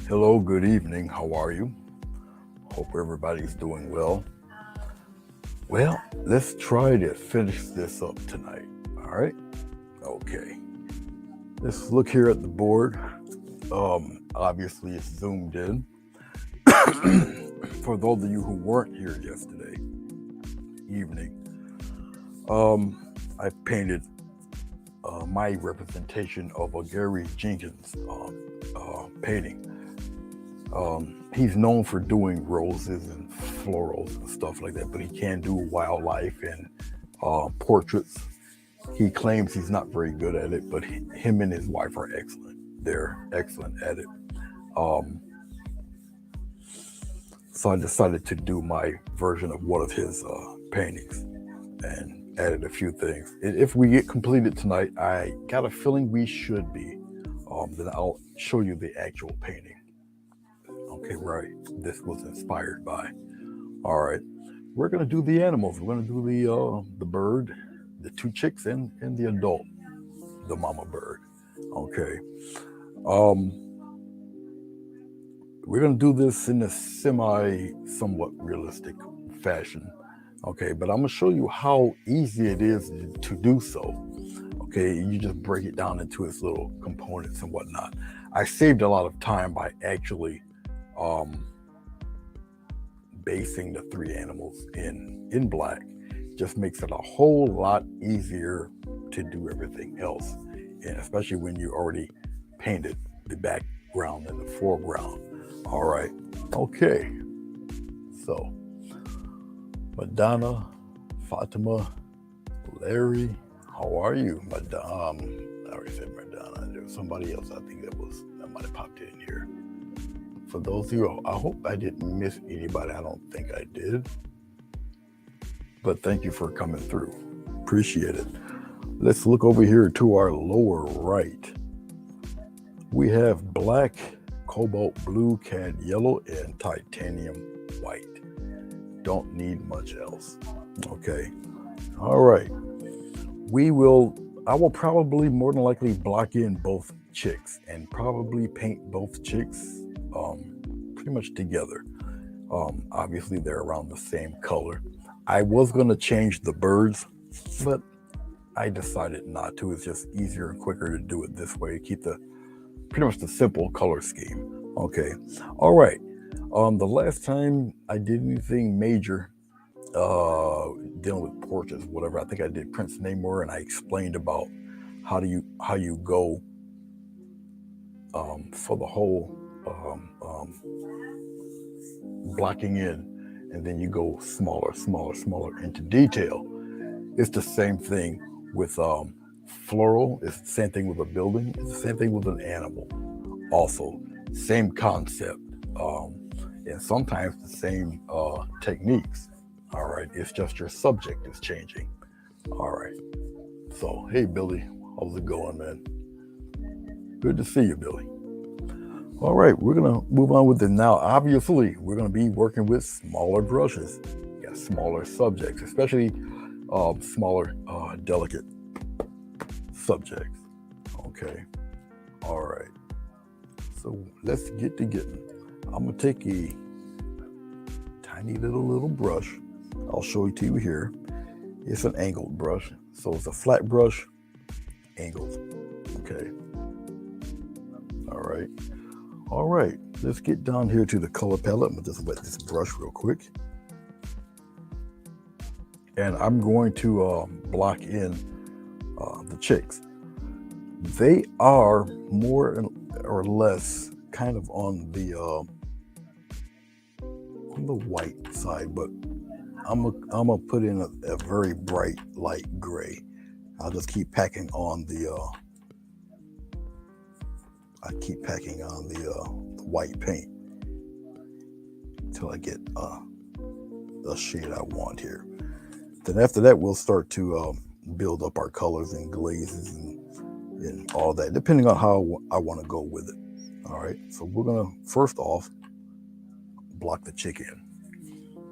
Hello, good evening. How are you? Hope everybody's doing well. Well, let's try to finish this up tonight. All right? Okay. Let's look here at the board. Obviously, it's zoomed in. For those of you who weren't here yesterday evening, I painted my representation of a Gary Jenkins painting. He's known for doing roses and florals and stuff like that, but he can do wildlife and portraits. He claims he's not very good at it, but him and his wife are excellent. They're excellent at it. Um, so I decided to do my version of one of his paintings and added a few things. If we get completed tonight, I got a feeling we should be. Then I'll show you the actual painting. Okay, right. This was inspired by. All right, we're gonna do the animals. We're gonna do the bird, the two chicks, and the adult, the mama bird. Okay. Um, we're gonna do this in a somewhat realistic fashion. Okay, but I'm gonna show you how easy it is to do so. Okay, you just break it down into its little components and whatnot. I saved a lot of time by actually um, basing the three animals in black. Just makes it a whole lot easier to do everything else, and especially when you already painted the background and the foreground. All right, okay. So Madonna, Fatima, Larry, how are you, Madonna? I already said Madonna. There was somebody else. I think that might have popped in here. For those of you, I hope I didn't miss anybody. I don't think I did. But thank you for coming through. Appreciate it. Let's look over here to our lower right. We have black, cobalt blue, cad yellow, and titanium white. Don't need much else. Okay. All right. I will probably more than likely block in both chicks and probably paint both chicks pretty much together. Obviously, they're around the same color. I was going to change the birds, but I decided not to. It's just easier and quicker to do it this way. Keep pretty much the simple color scheme. Okay. All right. The last time I did anything major dealing with portraits, whatever, I think I did Prince Namor, and I explained about how you go for the whole blocking in, and then you go smaller into detail. It's the same thing with floral. It's the same thing with a building. It's the same thing with an animal. Also, same concept, and sometimes the same techniques. All right, it's just your subject is changing. All right. So, hey Billy, how's it going, man? Good to see you, Billy. All right, we're gonna move on with it now. Obviously, we're gonna be working with smaller brushes, smaller subjects, especially smaller, delicate subjects. Okay. All right. So let's get to getting. I'm gonna take a tiny little brush. I'll show it to you here. It's an angled brush, so it's a flat brush, angled. Okay. All right. Let's get down here to the color palette. I'm gonna just wet this brush real quick, and I'm going to block in the chicks. They are more or less kind of on the white side, but I'm gonna put in a very bright light gray. I'll just keep packing on the white paint until I get the shade I want here. Then after that, we'll start to build up our colors and glazes and all that, depending on how I want to go with it. All right, so we're gonna first off block the chick in.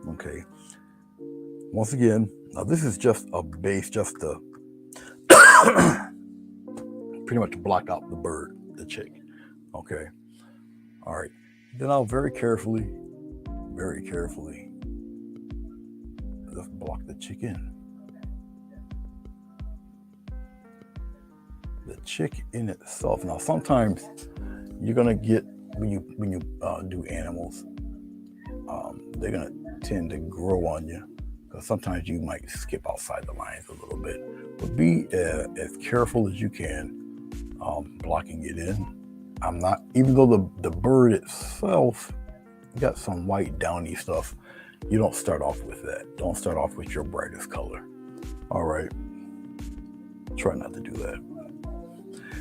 Okay. Once again, now this is just a base, just to pretty much block out the bird, the chick. Okay. All right. Then I'll very carefully, just block the chick in. The chick in itself. Now, sometimes you're gonna get when you do animals, they're gonna tend to grow on you because sometimes you might skip outside the lines a little bit. But be as careful as you can blocking it in. I'm not, even though the bird itself got some white downy stuff, you don't start off with that. Don't start off with your brightest color. All right. Try not to do that.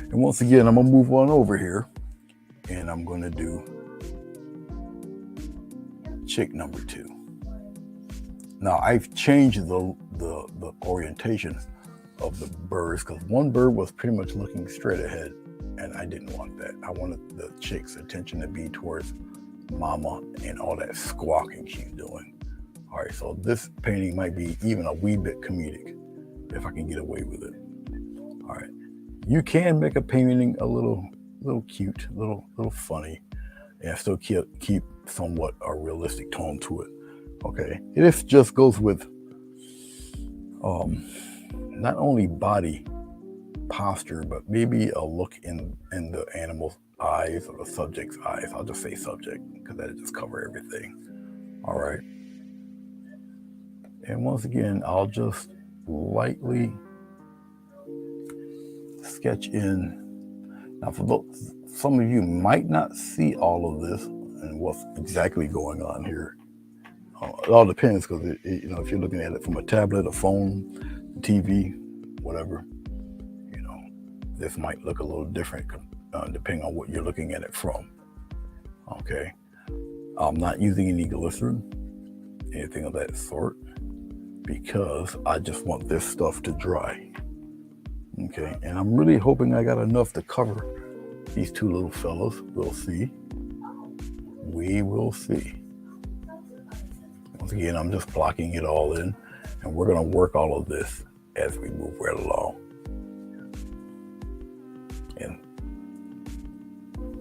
And once again, I'm gonna move on over here and I'm gonna do chick number 2. Now I've changed the orientation of the birds because one bird was pretty much looking straight ahead and I didn't want that. I wanted the chick's attention to be towards mama and all that squawking she's doing. All right, so this painting might be even a wee bit comedic if I can get away with it. All right, you can make a painting a little cute, little funny, and still keep somewhat a realistic tone to it. Okay, this just goes with not only body posture, but maybe a look in the animal's eyes or the subject's eyes. I'll just say subject because that'll just cover everything. All right. And once again, I'll just lightly sketch in. Now, for some of you might not see all of this and what's exactly going on here. It all depends because if you're looking at it from a tablet, a phone, TV, whatever, this might look a little different depending on what you're looking at it from. Okay, I'm not using any glycerin, anything of that sort, because I just want this stuff to dry. Okay, and I'm really hoping I got enough to cover these 2 little fellows. We'll see. We will see. Once again, I'm just blocking it all in, and we're going to work all of this as we move right along. And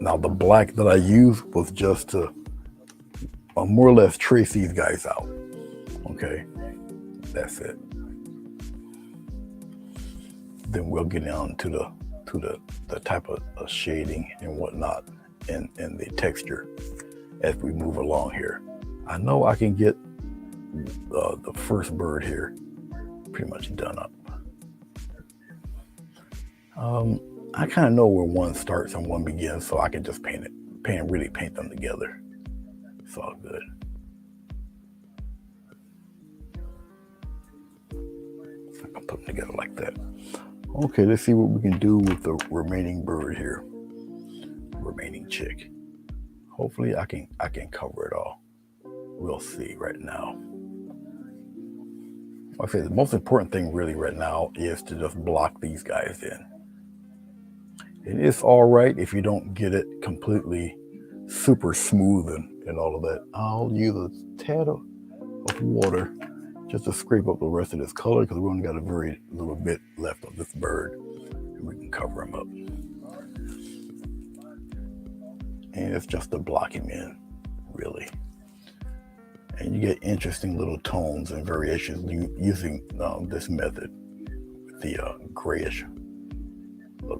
now the black that I used was just to more or less trace these guys out. Okay, that's it. Then we'll get down to the type of shading and whatnot and the texture as we move along here. I know I can get the first bird here pretty much done up. I kind of know where one starts and one begins, so I can just really paint them together. It's all good. So I can put them together like that. Okay, let's see what we can do with the remaining bird here. Remaining chick. Hopefully I can cover it all. We'll see right now. Like I say, the most important thing really right now is to just block these guys in. And it's all right if you don't get it completely super smooth and all of that. I'll use a tad of water just to scrape up the rest of this color because we only got a very little bit left of this bird and we can cover him up. And it's just to block him in, really. And you get interesting little tones and variations using this method with the grayish,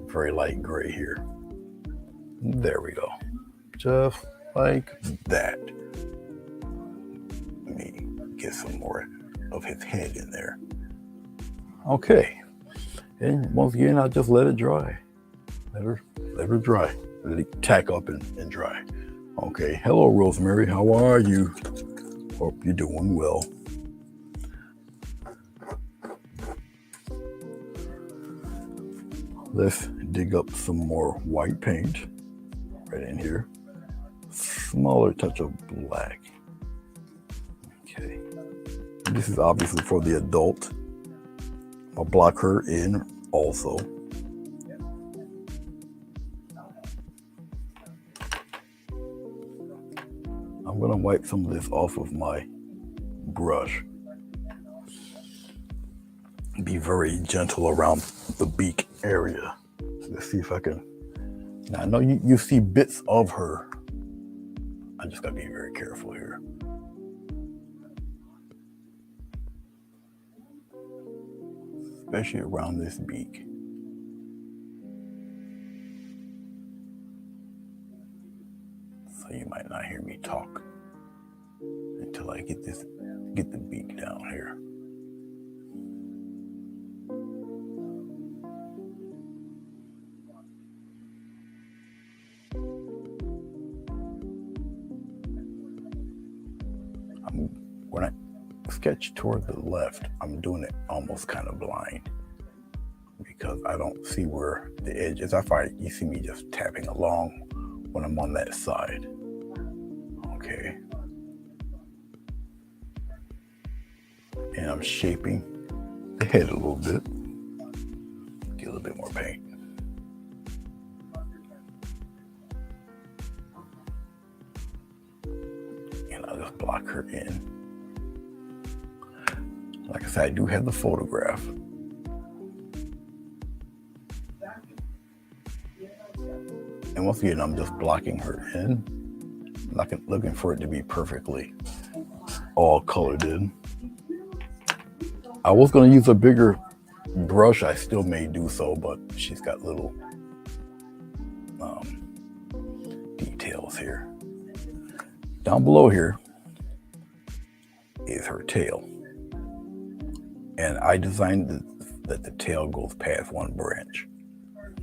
very light gray here. There we go. Just like that. Let me get some more of his head in there. Okay. And once again, I'll just let it dry. Let her dry. Let it tack up and dry. Okay. Hello, Rosemary. How are you? Hope you're doing well. Let's dig up some more white paint right in here. Smaller touch of black. Okay. This is obviously for the adult. I'll block her in also. I'm going to wipe some of this off of my brush. Be very gentle around the beak area. So let's see if I can. Now I know you see bits of her I just gotta be very careful here. Especially around this beak. So you might not hear me talk until I get the beak down here. When I sketch toward the left, I'm doing it almost kind of blind because I don't see where the edge is. You see me just tapping along when I'm on that side. Okay. And I'm shaping the head a little bit. Get a little bit more paint. And I'll just block her in. Like I said, I do have the photograph. And once again, I'm just blocking her in. I'm looking for it to be perfectly all colored in. I was going to use a bigger brush. I still may do so, but she's got little details here. Down below here is her tail. And I designed that the tail goes past one branch.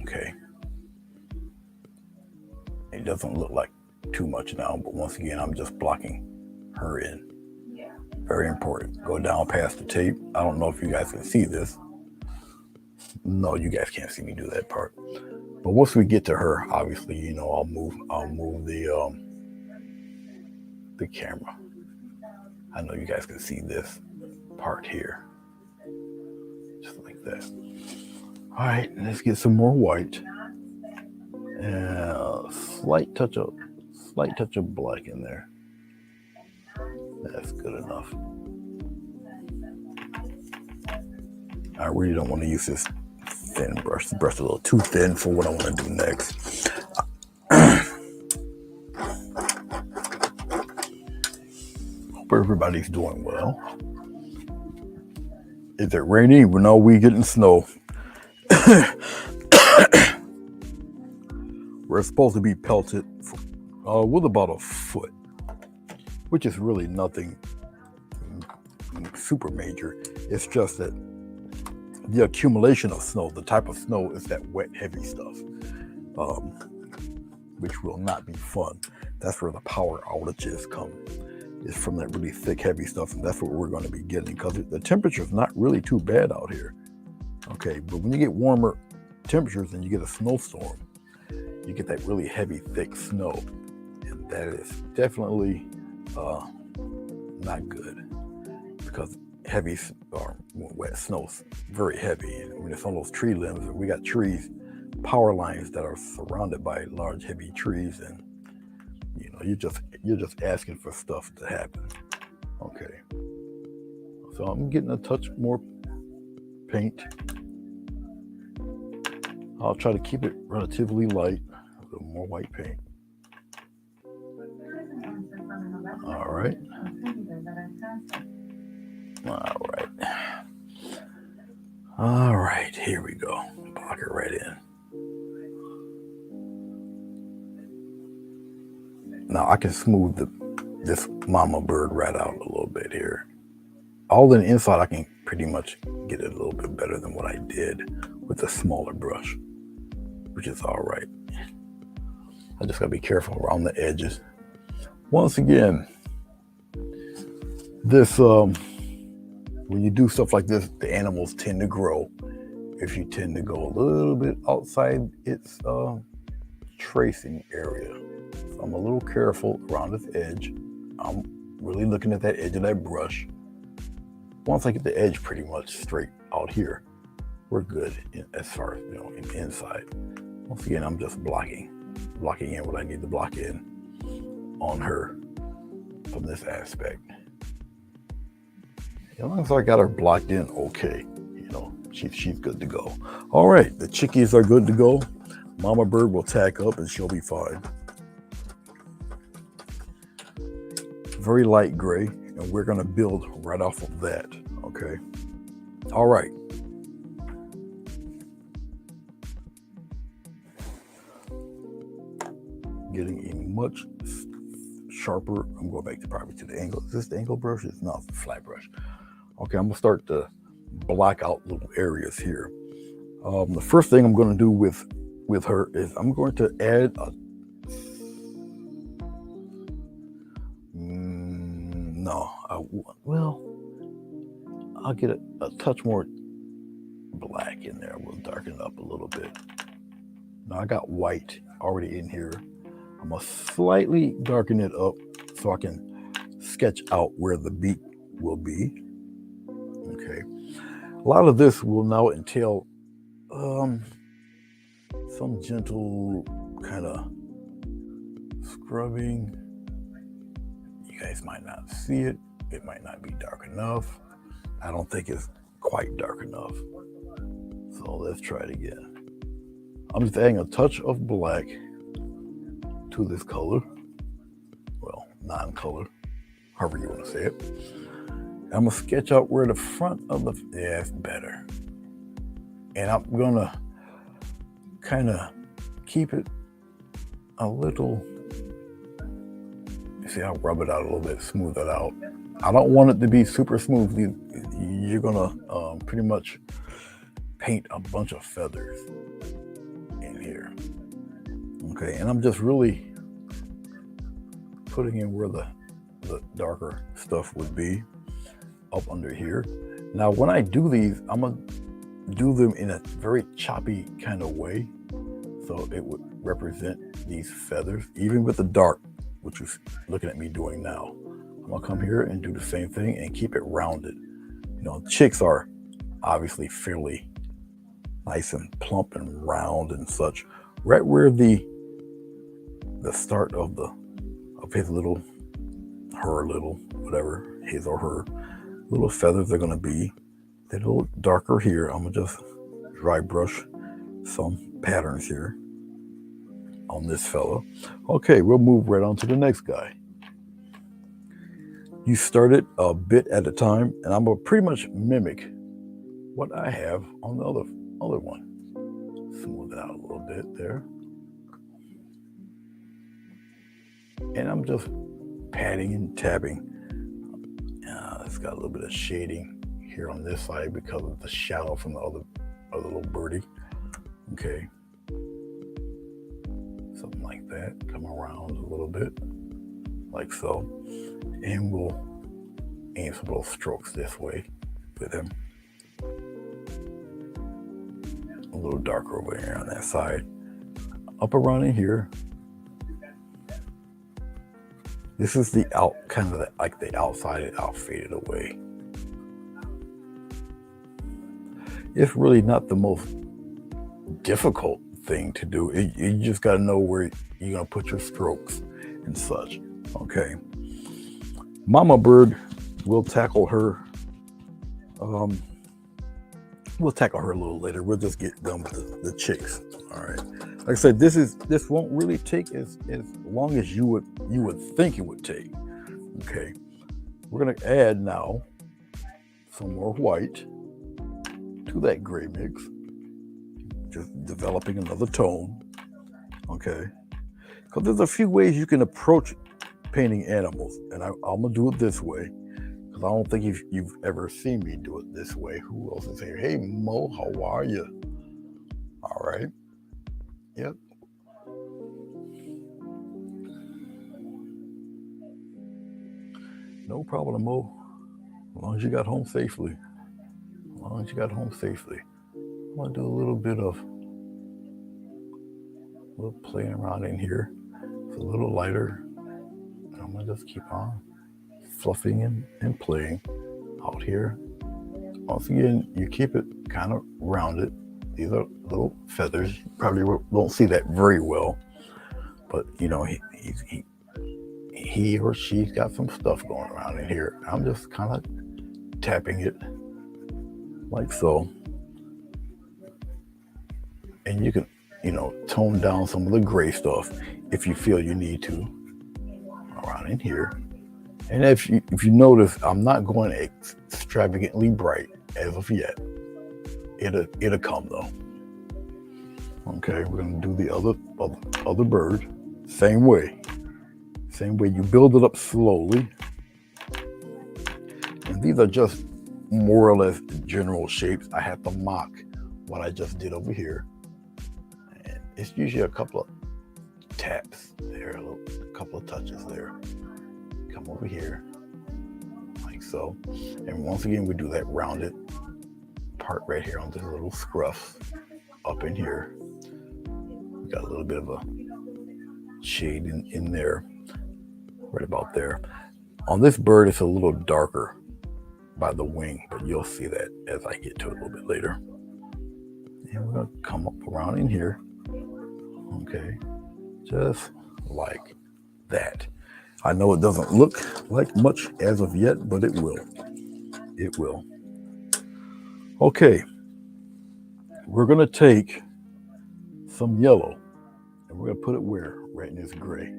Okay. It doesn't look like too much now, but once again, I'm just blocking her in. Very important. Go down past the tape. I don't know if you guys can see this. No, you guys can't see me do that part. But once we get to her, obviously, you know, I'll move the camera. I know you guys can see this part here. Just like that. All right, let's get some more white. And a slight touch of black in there. That's good enough. I really don't want to use this thin brush. The brush is a little too thin for what I want to do next. Hope everybody's doing well. Is it raining? No, we getting snow. We're supposed to be pelted with about a foot, which is really nothing super major. It's just that the accumulation of snow, the type of snow is that wet, heavy stuff, which will not be fun. That's where the power outages come. It's from that really thick, heavy stuff, and that's what we're going to be getting because the temperature's not really too bad out here. Okay, but when you get warmer temperatures and you get a snowstorm, you get that really heavy, thick snow, and that is definitely not good because heavy or wet snow's very heavy. And when it's on those tree limbs, we got trees, power lines that are surrounded by large, heavy trees, and you know, you're just asking for stuff to happen. Okay, so I'm getting a touch more paint. I'll try to keep it relatively light, a little more white paint. All right. All right, here we go. Block it right in. Now I can smooth this mama bird right out a little bit here. All in the inside, I can pretty much get it a little bit better than what I did with a smaller brush, which is all right. I just gotta be careful around the edges. Once again, this when you do stuff like this, the animals tend to grow. If you tend to go a little bit outside its tracing area. So I'm a little careful around this edge. I'm really looking at that edge of that brush. Once I get the edge pretty much straight out here, we're good as far as, you know, inside. Once again, I'm just blocking in what I need to block in on her from this aspect. As long as I got her blocked in, okay, you know, she's good to go. All right, the chickies are good to go. Mama bird will tack up and she'll be fine. very light gray, and we're going to build right off of that. Okay. All right. Getting a much sharper. I'm going back to probably to the angle. Is this the angle brush? It's not the flat brush. Okay, I'm gonna start to block out little areas here. The first thing I'm going to do with her is I'm going to add a I'll get a touch more black in there. We'll darken it up a little bit. Now I got white already in here. I'm gonna slightly darken it up so I can sketch out where the beak will be. Okay. A lot of this will now entail some gentle kind of scrubbing. You guys might not see it. It might not be dark enough. I don't think it's quite dark enough. So let's try it again. I'm just adding a touch of black to this color. Well, non-color, however you want to say it. I'm gonna sketch out where the front of the, yeah, it's better. And I'm gonna kind of keep it a little, you see, I'll rub it out a little bit, smooth it out. I don't want it to be super smooth. You're gonna pretty much paint a bunch of feathers in here. Okay, and I'm just really putting in where the darker stuff would be up under here. Now, when I do these, I'm gonna do them in a very choppy kind of way, so it would represent these feathers, even with the dark, which you're looking at me doing now. I'm gonna come here and do the same thing and keep it rounded. You know, chicks are obviously fairly nice and plump and round and such. Right where the start of his little, her little, whatever, his or her little feathers are gonna be. They're a little darker here. I'm gonna just dry brush some patterns here on this fella. Okay, we'll move right on to the next guy. You start it a bit at a time, and I'm gonna pretty much mimic what I have on the other one. Smooth it out a little bit there. And I'm just patting and tapping. It's got a little bit of shading here on this side because of the shadow from the other little birdie. Okay. Something like that. Come around a little bit, like so. And we'll aim some little strokes this way with him. A little darker over here on that side. Up around in here. This is the kind of like the outside, I'll fade it away. It's really not the most difficult thing to do. You just got to know where you're going to put your strokes and such. Okay. Mama bird, we'll tackle her. We'll tackle her a little later. We'll just get done with the chicks. All right. Like I said, this won't really take as long as you would think it would take. Okay. We're gonna add now some more white to that gray mix. Just developing another tone. Okay. Because there's a few ways you can approach painting animals, and I'm gonna do it this way. Because I don't think you've ever seen me do it this way. Who else is here? Hey Mo, how are you? All right. Yep. No problem, Mo. As long as you got home safely. As long as you got home safely. I'm gonna do a little bit of playing around in here. It's a little lighter. And I'm gonna just keep on fluffing and playing out here. Once again, you keep it kind of rounded. These are little feathers. You probably won't see that very well, but you know, he or she's got some stuff going around in here. I'm just kind of tapping it like so. And you can, you know, tone down some of the gray stuff if you feel you need to around in here. And if you notice, I'm not going extravagantly bright as of yet. It'll come though. Okay, we're gonna do the other bird. Same way. Same way. You build it up slowly. And these are just more or less general shapes. I have to mock what I just did over here. And it's usually a couple of taps there, a couple of touches there. Come over here, like so. And once again, we do that rounded part right here on this little scruff up in here. We got a little bit of a shade in there, right about there. On this bird, it's a little darker by the wing, but you'll see that as I get to it a little bit later. And we're gonna come up around in here. Okay, just like that. I know it doesn't look like much as of yet, but it will. It will. Okay, we're gonna take some yellow and we're gonna put it where? Right in this gray.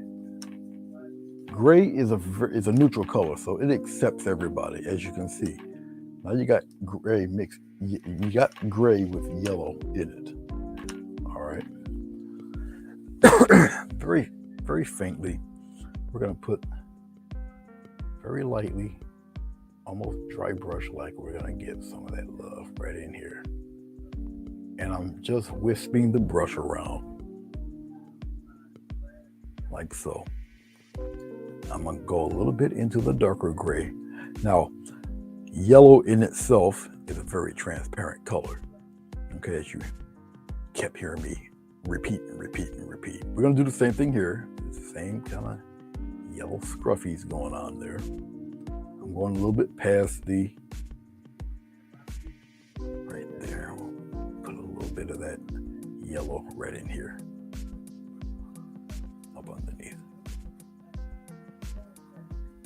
Gray is a neutral color, so it accepts everybody, as you can see. Now you got gray mixed. You got gray with yellow in it. All right. very, very faintly, we're gonna put very lightly, almost dry brush like. We're gonna get some of that love right in here, and I'm just wisping the brush around like so. I'm gonna go a little bit into the darker gray. Now, yellow in itself is a very transparent color. Okay, as you kept hearing me repeat and repeat and repeat. We're gonna do the same thing here. It's the same kind of yellow scruffies going on there. I'm going a little bit past the, right there. We'll put a little bit of that yellow right in here, up underneath.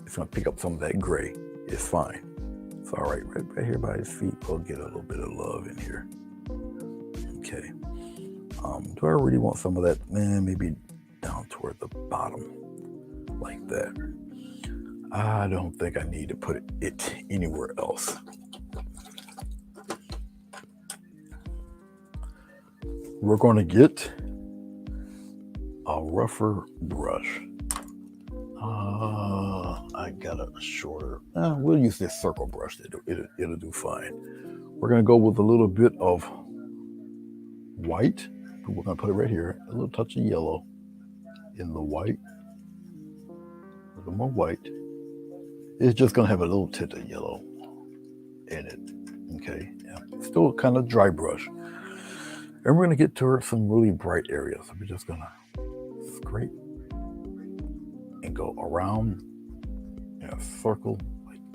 It's gonna pick up some of that gray. It's fine. It's all right. Right here by his feet, we'll get a little bit of love in here. Okay. Do I really want some of that? Maybe down toward the bottom, like that. I don't think I need to put it anywhere else. We're going to get a rougher brush. I got a shorter. We'll use this circle brush. It'll do fine. We're going to go with a little bit of white. We're going to put it right here. A little touch of yellow in the white. A little more white. It's just going to have a little tint of yellow in it. Okay. Yeah. Still kind of dry brush. And we're going to get to some really bright areas. So we're just going to scrape and go around in a circle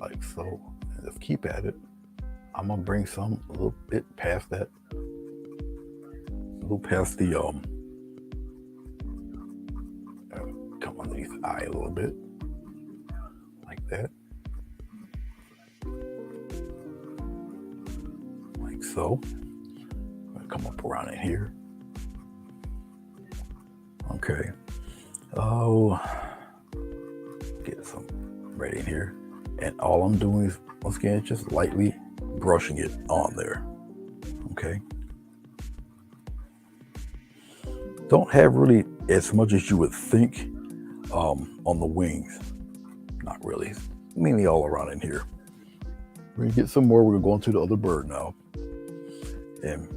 like so. And just keep at it. I'm going to bring some a little bit past that. A little past the come underneath the eye a little bit. Like that. Like so. I'm going to come up around in here. Okay. Oh, get some right in here. And all I'm doing is, once again, just lightly brushing it on there. Okay. Don't have really as much as you would think on the wings. Not really. Mainly all around in here. We're going to get some more. We're going to go into the other bird now. And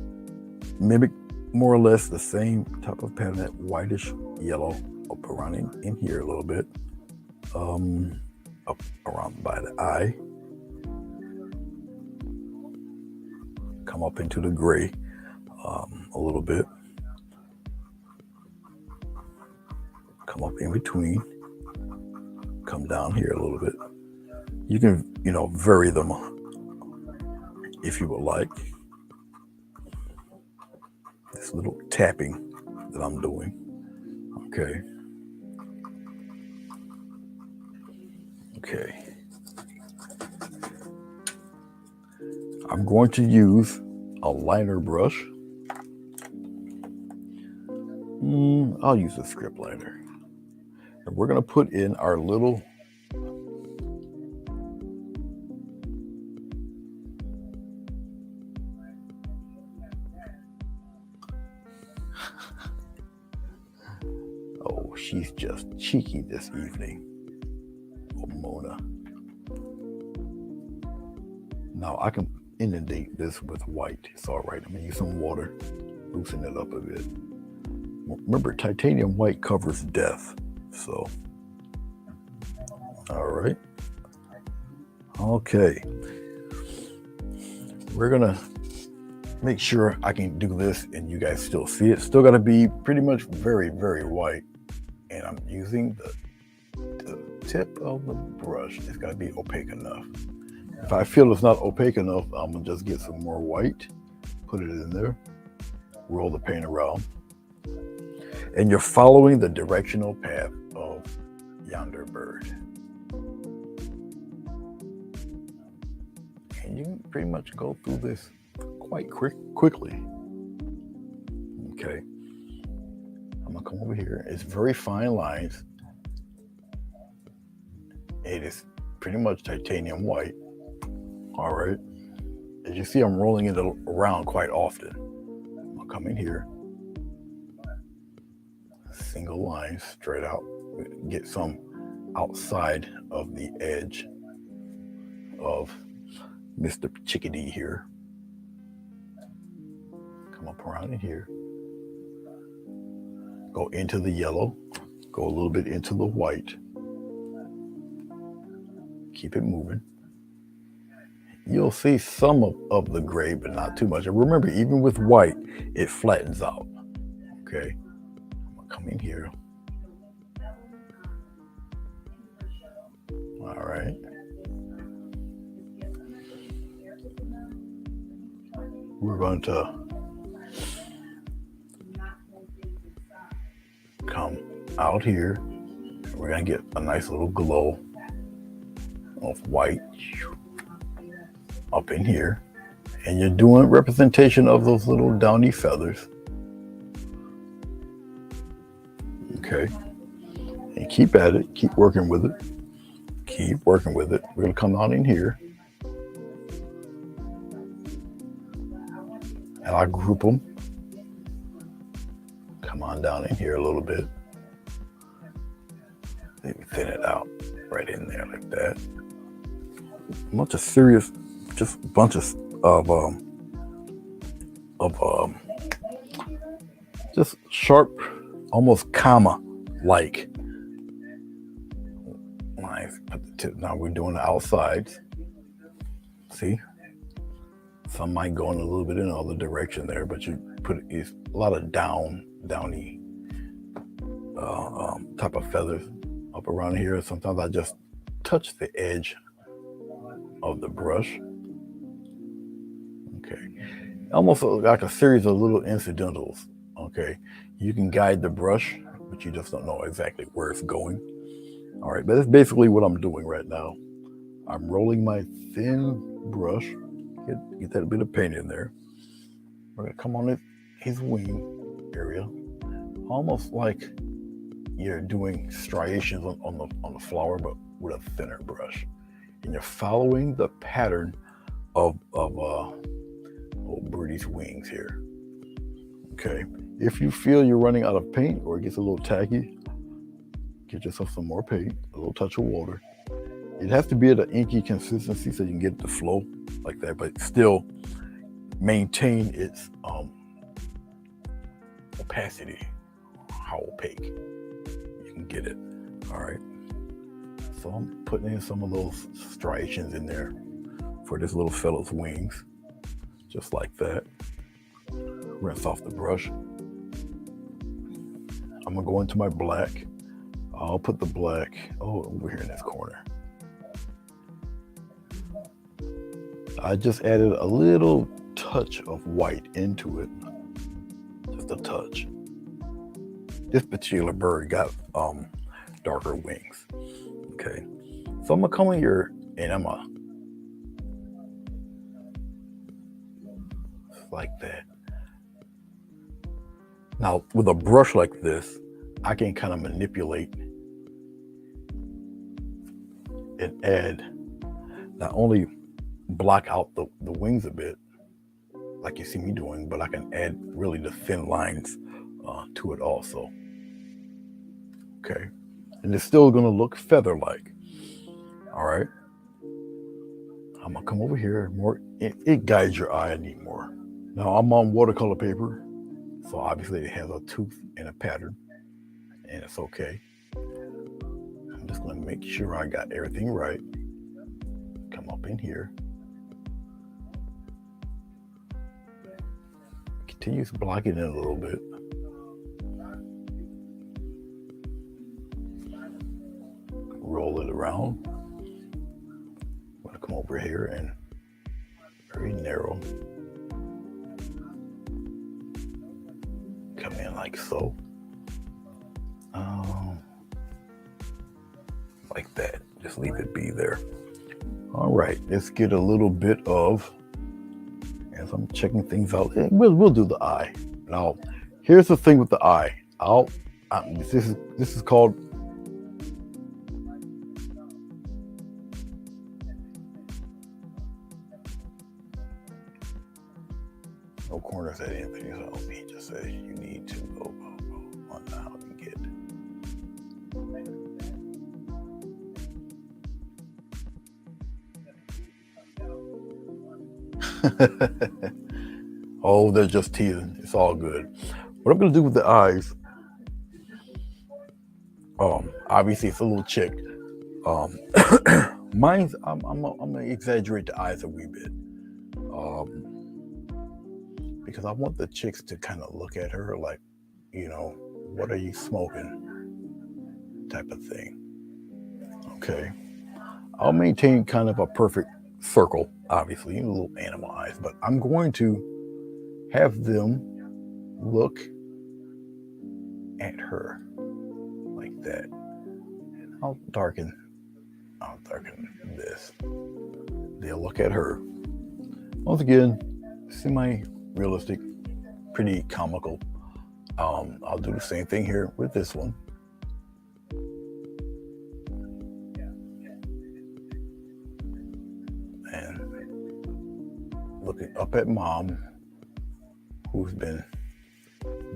mimic more or less the same type of pattern, that whitish yellow up around in here a little bit. Up around by the eye. Come up into the gray a little bit. Come up in between. Come down here a little bit. You can, vary them if you would like. This little tapping that I'm doing. Okay. Okay. I'm going to use a liner brush. I'll use a script liner. And we're going to put in our little Oh, she's just cheeky this evening. Oh, Mona. Now I can inundate this with white. It's all right. I'm gonna use some water, loosen it up a bit. Remember, titanium white covers death. So, all right. Okay. We're gonna make sure I can do this and you guys still see it. Still gotta be pretty much very, very white. And I'm using the tip of the brush. It's gotta be opaque enough. If I feel it's not opaque enough, I'm gonna just get some more white, put it in there, roll the paint around. And you're following the directional path of yonder bird. And you can pretty much go through this quite quickly. Okay. I'm gonna come over here. It's very fine lines. It is pretty much titanium white. All right. As you see, I'm rolling it around quite often. I'll come in here. Single line straight out. Get some outside of the edge of Mr. Chickadee here. Come up around in here. Go into the yellow. Go a little bit into the white. Keep it moving. You'll see some of the gray, but not too much. And remember, even with white, it flattens out. Okay. I'm gonna come in here. All right. We're going to come out here. We're going to get a nice little glow of white up in here. And you're doing representation of those little downy feathers. Okay. And keep at it. Keep working with it. Keep working with it. We're going to come out in here. And I group them. Come on down in here a little bit. Maybe thin it out right in there like that. A bunch of serious, just bunches of just sharp, almost comma-like lines. Put the tip. Now we're doing the outsides. See? Some might go in a little bit in the other direction there, but you put a lot of downy type of feathers up around here. Sometimes I just touch the edge of the brush. Okay. Almost like a series of little incidentals. Okay. You can guide the brush, but you just don't know exactly where it's going. All right. But that's basically what I'm doing right now. I'm rolling my thin brush. Get that bit of paint in there. We're gonna come on his wing area, almost like you're doing striations on the flower, but with a thinner brush. And you're following the pattern of old birdie's wings here. Okay. If you feel you're running out of paint or it gets a little tacky, get yourself some more paint, a little touch of water. It has to be at an inky consistency so you can get it to flow like that, but still maintain its opacity, how opaque you can get it. All right. So I'm putting in some of those striations in there for this little fellow's wings, just like that. Rinse off the brush. I'm gonna go into my black. I'll put the black over here in this corner. I just added a little touch of white into it, just a touch. This particular bird got darker wings. Okay, so I'm gonna come in here and I'm gonna like that. Now with a brush like this, I can kind of manipulate and add, not only block out the wings a bit, like you see me doing, but I can add really the thin lines to it also. Okay. And it's still going to look feather-like. All right. I'm going to come over here. More. It guides your eye. I need more. Now I'm on watercolor paper. So obviously it has a tooth and a pattern. And it's okay. I'm just going to make sure I got everything right. Come up in here. Continue to block it in a little bit. Roll it around. I'm going to come over here and very narrow. Come in like so. Like that. Just leave it be there. All right, let's get a little bit of, as I'm checking things out, we'll do the eye. Now, here's the thing with the eye. This is called no corners at anything. So he just says you need to go on how you get. Oh, they're just teasing. It's all good. What I'm gonna do with the eyes, obviously it's a little chick. Mine's I'm gonna exaggerate the eyes a wee bit, because I want the chicks to kind of look at her like, what are you smoking, type of thing. Okay, I'll maintain kind of a perfect circle, obviously, little animal eyes, but I'm going to have them look at her like that. And I'll darken this. They'll look at her. Once again, semi-realistic, pretty comical. I'll do the same thing here with this one. And looking up at mom, who's been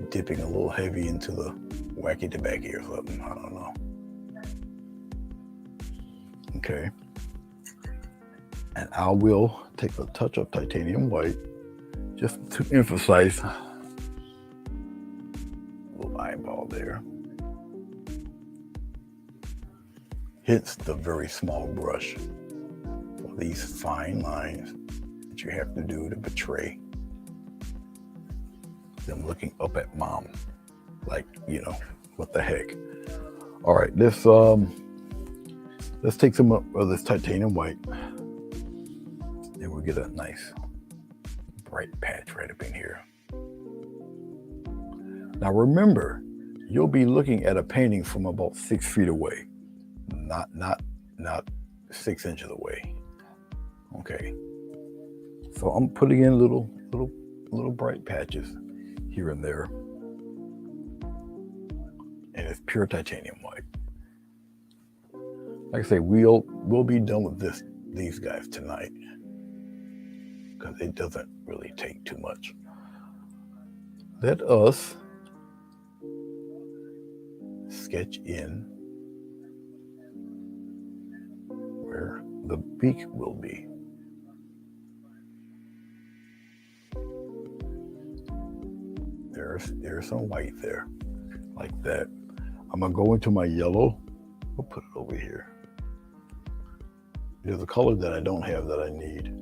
dipping a little heavy into the wacky tobacco or something. I don't know. Okay. And I will take a touch of titanium white just to emphasize a little eyeball there. Hits the very small brush for these fine lines that you have to do to portray them looking up at mom, like, what the heck. All right, let's take some of this titanium white, and we'll get a nice bright patch right up in here. Now remember, you'll be looking at a painting from about 6 feet away, not 6 inches away. Okay, so I'm putting in little bright patches here and there, and it's pure titanium white. Like I say, we'll be done with these guys tonight, because it doesn't really take too much. Let us sketch in where the beak will be. There's some white there, like that. I'm gonna go into my yellow. We'll put it over here. There's a color that I don't have that I need.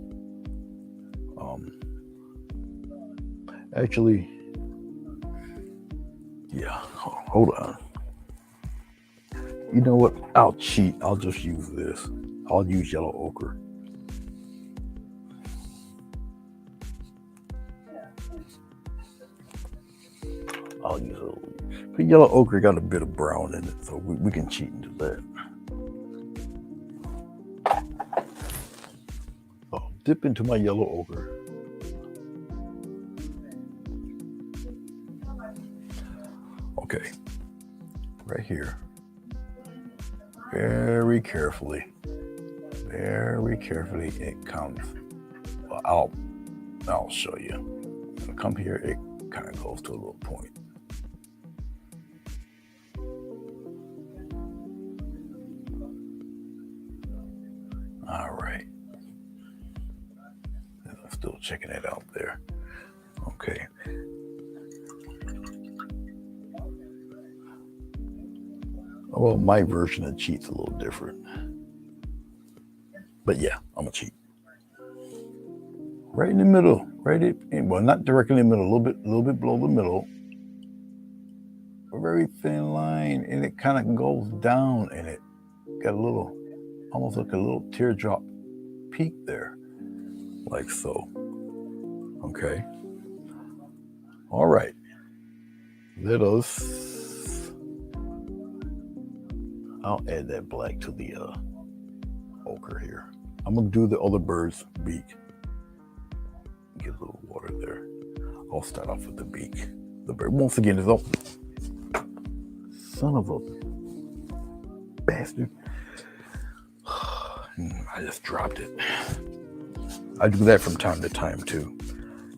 Actually, yeah, hold on. You know what? I'll cheat. I'll just use this. I'll use yellow ochre. I'll use a little. But yellow ochre got a bit of brown in it, so we can cheat into that. So I'll dip into my yellow ochre. Okay, right here. Very carefully it comes. Well, I'll show you. When I come here, it kind of goes to a little point. checking it out there. Okay. Well, my version of cheat's a little different. But yeah, I'm a cheat. Right in the middle, well, not directly in the middle, a little bit below the middle. A very thin line, and it kind of goes down, and it got a little, almost like a little teardrop peak there, like so. Okay. All right. Let us. I'll add that black to the ochre here. I'm gonna do the other bird's beak. Get a little water there. I'll start off with the beak. The bird once again is open. Son of a bastard. I just dropped it. I do that from time to time too.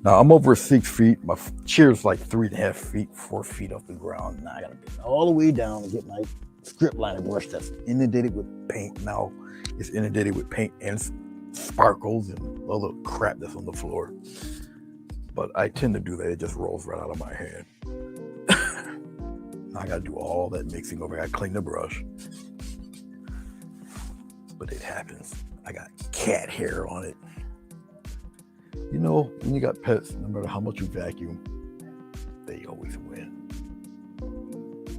Now I'm over 6 feet. My chair's like 3.5 feet, 4 feet off the ground. Now I gotta get all the way down and get my strip liner brush that's inundated with paint. Now it's inundated with paint and sparkles and all the crap that's on the floor. But I tend to do that. It just rolls right out of my hand. I gotta do all that mixing over. I gotta clean the brush. But it happens. I got cat hair on it. You know, when you got pets, no matter how much you vacuum, they always win.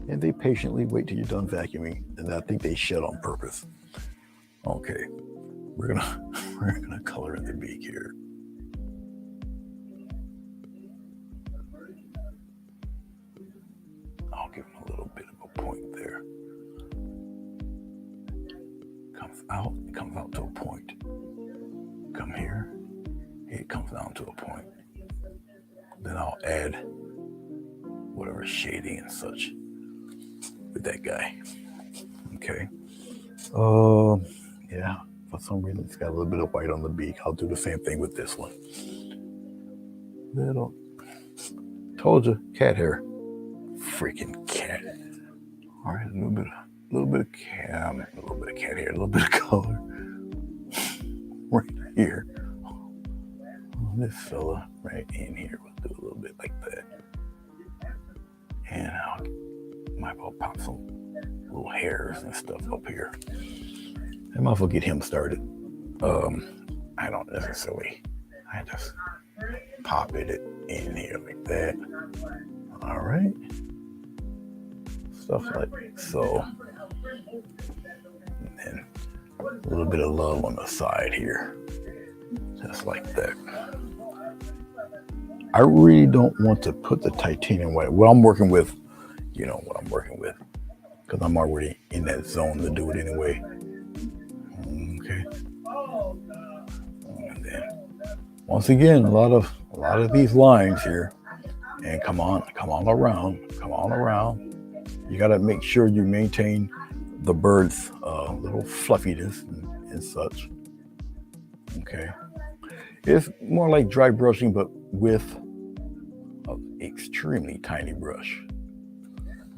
And they patiently wait till you're done vacuuming, and I think they shed on purpose. Okay, we're gonna color in the beak here. I'll give him a little bit of a point there. It comes out to a point. Come here, it comes down to a point. Then I'll add whatever shading and such with that guy. Okay. Yeah, for some reason it's got a little bit of white on the beak. I'll do the same thing with this one. Told you, cat hair. Freaking cat. All right, a little bit of cat hair, a little bit of color right here. This fella right in here, we'll do a little bit like that, and I might well pop some little hairs and stuff up here. I might as well get him started. I don't necessarily. I just pop it in here like that. All right. Stuff like so. And then a little bit of love on the side here. Just like that. I really don't want to put the titanium white. What I'm working with, you know what I'm working with. Because I'm already in that zone to do it anyway. Okay. And then once again, a lot of these lines here. And come on around. You got to make sure you maintain the bird's little fluffiness and such. Okay. It's more like dry brushing, but with an extremely tiny brush.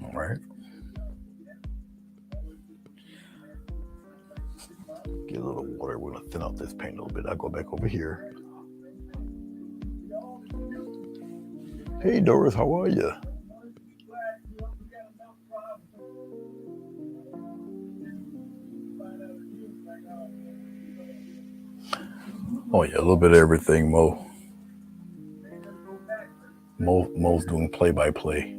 All right. Get a little water. We're going to thin out this paint a little bit. I'll go back over here. Hey, Doris, how are you? Oh, yeah, a little bit of everything, Mo. Mo's doing play-by-play.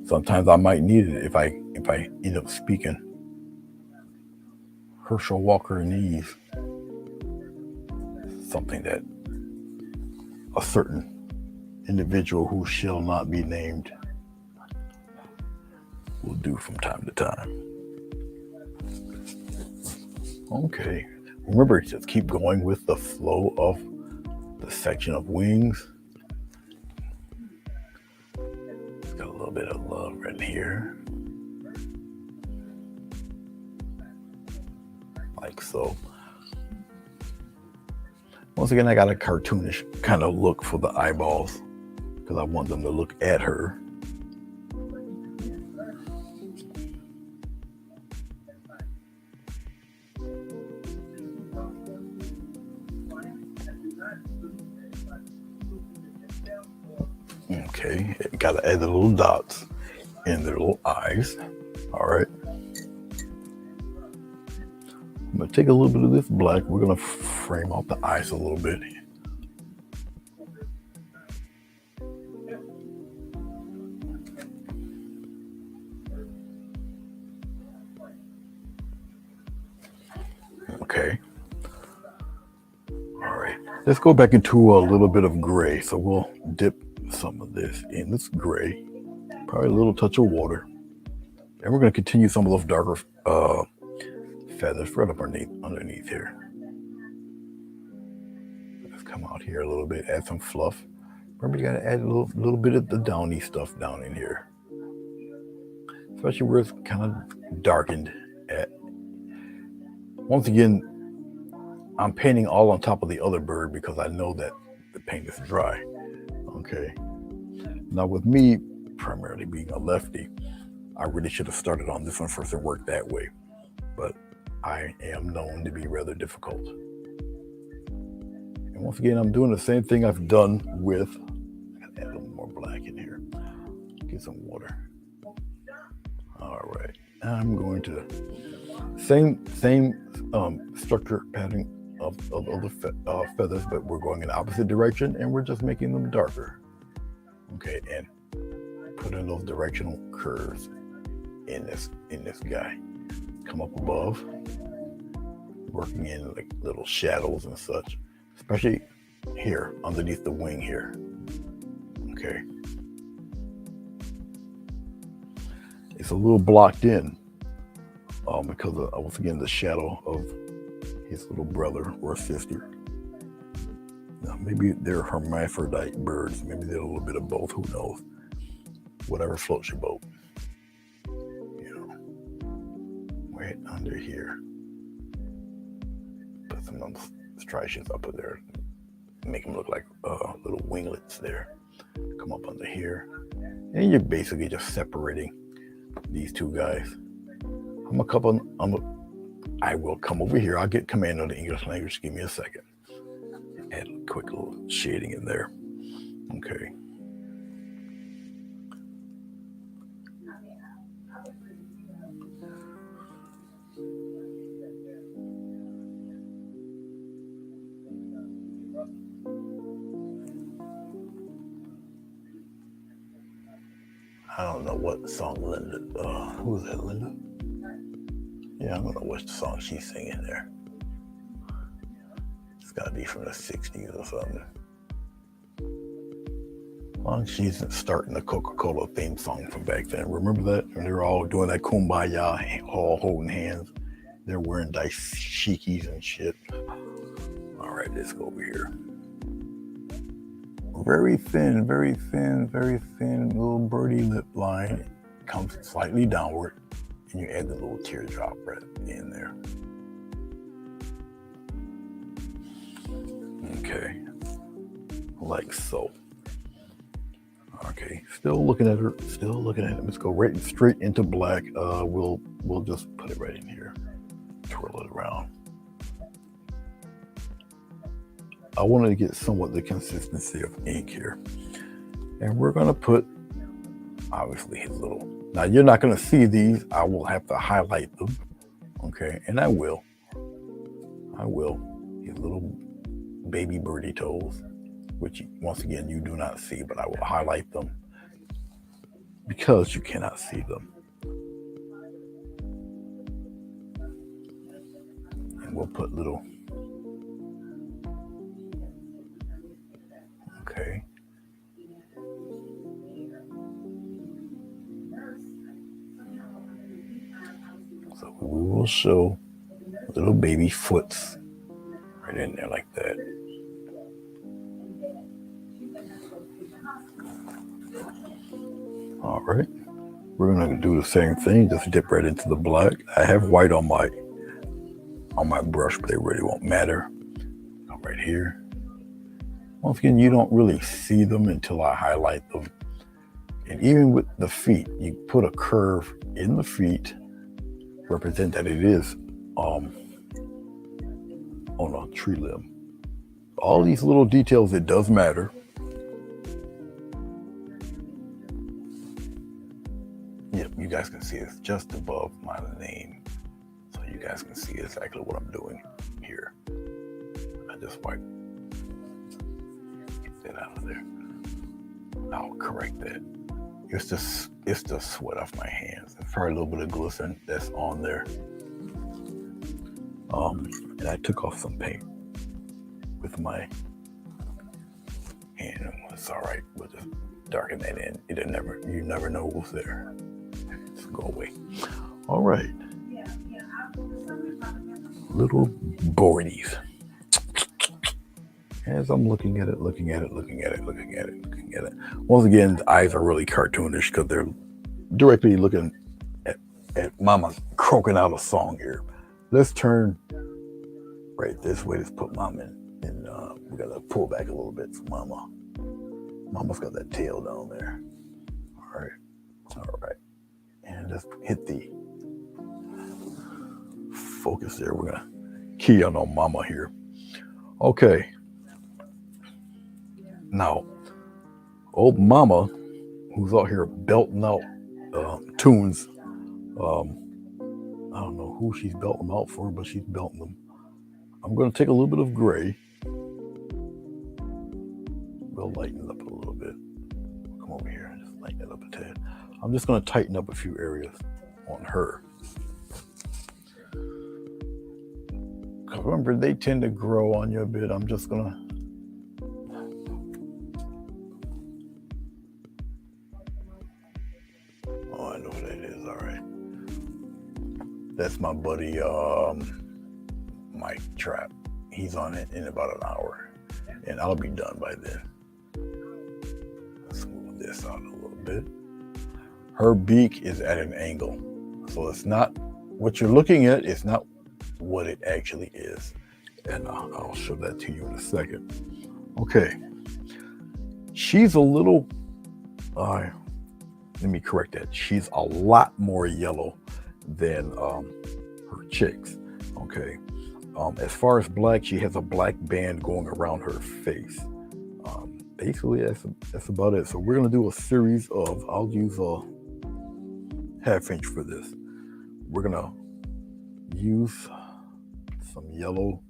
Sometimes I might need it if I end up speaking. Herschel Walker knees. Something that a certain individual who shall not be named will do from time to time. Okay. Remember, just keep going with the flow of the section of wings. It's got a little bit of love right here. Like so. Once again, I got a cartoonish kind of look for the eyeballs because I want them to look at her. gotta add the little dots in their little eyes. All right. I'm gonna take a little bit of this black. We're gonna frame out the eyes a little bit. Okay. All right. Let's go back into a little bit of gray. So we'll dip some of this in this gray, probably a little touch of water. And we're going to continue some of those darker feathers right up underneath here. Let's come out here a little bit, add some fluff. Remember, you got to add a little bit of the downy stuff down in here, especially where it's kind of darkened at. Once again, I'm painting all on top of the other bird because I know that the paint is dry. Okay. Now with me primarily being a lefty, I really should have started on this one first and worked that way. But I am known to be rather difficult. And once again, I'm doing the same thing I've done with, I gotta add a little more black in here. Get some water. All right. I'm going to same structure pattern of other feathers, but we're going in the opposite direction and we're just making them darker. Okay, and put in those directional curves in this guy. Come up above, working in like little shadows and such, especially here underneath the wing here. Okay, it's a little blocked in because of, once again, the shadow of his little brother or sister. Now, maybe they're hermaphrodite birds. Maybe they're a little bit of both. Who knows? Whatever floats your boat. You know, right under here. Put some of those striations up there. Make them look like little winglets there. Come up under here. And you're basically just separating these two guys. I will come over here. I'll get command of the English language. Give me a second. Add a quick little shading in there. Okay. I don't know what song Linda, who is that, Linda? Yeah, I don't know what song she's singing there. It's gotta be from the 60s or something. Well, she's starting the Coca-Cola theme song from back then. Remember that? And they were all doing that kumbaya, all holding hands. They're wearing dashikis and shit. All right, let's go over here. Very thin, very thin, very thin little birdie lip line. Comes slightly downward, and you add the little teardrop right in there. Okay, like so. Okay, still looking at her, still looking at it. Let's go right straight into black. We'll just put it right in here, twirl it around. I wanted to get somewhat the consistency of ink here. And we're gonna put, obviously, his little, now you're not gonna see these. I will have to highlight them, okay? And I will, his little baby birdie toes, which once again, you do not see, but I will highlight them because you cannot see them. And we'll put little, okay. So we will show little baby foots right in there like that. All right, we're gonna do the same thing, just dip right into the black. I have white on my brush, but it really won't matter. Come right here. Once again, you don't really see them until I highlight them. And even with the feet, you put a curve in the feet, represent that it is on a tree limb. All these little details, it does matter. Yep, you guys can see it's just above my name. So you guys can see exactly what I'm doing here. I just wipe that out of there. I'll correct that. It's the sweat off my hands. It's probably a little bit of glycerin that's on there. And I took off some paint with my hand. It's all right. We'll just darken that in. You never know what's there. Just go away. All right. Little boardies. As I'm looking at it. Once again, the eyes are really cartoonish because they're directly looking at Mama croaking out a song here. Let's turn right this way. Let's put Mama in. We gotta pull back a little bit for Mama. Mama's got that tail down there. All right. And just hit the focus there. We're gonna key on Mama here. Okay. Now, old Mama, who's out here belting out tunes. I don't know who she's belting them out for, but she's belting them. I'm going to take a little bit of gray. We'll lighten it up a little bit. Come over here and just lighten it up a tad. I'm just going to tighten up a few areas on her. Because remember, they tend to grow on you a bit. I'm just going to... Oh, I know what that is. All right. That's my buddy, Mike Trap. He's on it in about an hour, and I'll be done by then. Let's move this out a little bit. Her beak is at an angle, so it's not what you're looking at. It's not what it actually is, and I'll show that to you in a second. Okay, she's a little. Let me correct that. She's a lot more yellow than her chicks. Okay. As far as black, she has a black band going around her face. Basically, that's about it. So we're gonna do a series of. I'll use a 1/2 inch for this. We're gonna use some yellow.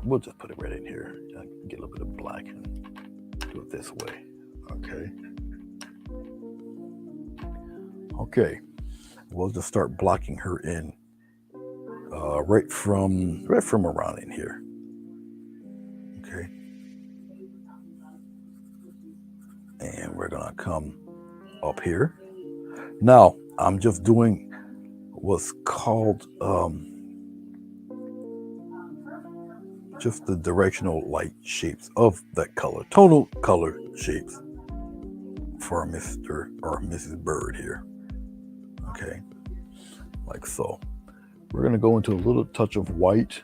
We'll just put it right in here. Get a little bit of black and do it this way. Okay. We'll just start blocking her in right from around in here. Okay. And we're gonna come up here. Now I'm just doing what's called just the directional light shapes of that color, tonal color shapes for Mr. or Mrs. Bird here. Okay, like so. We're gonna go into a little touch of white.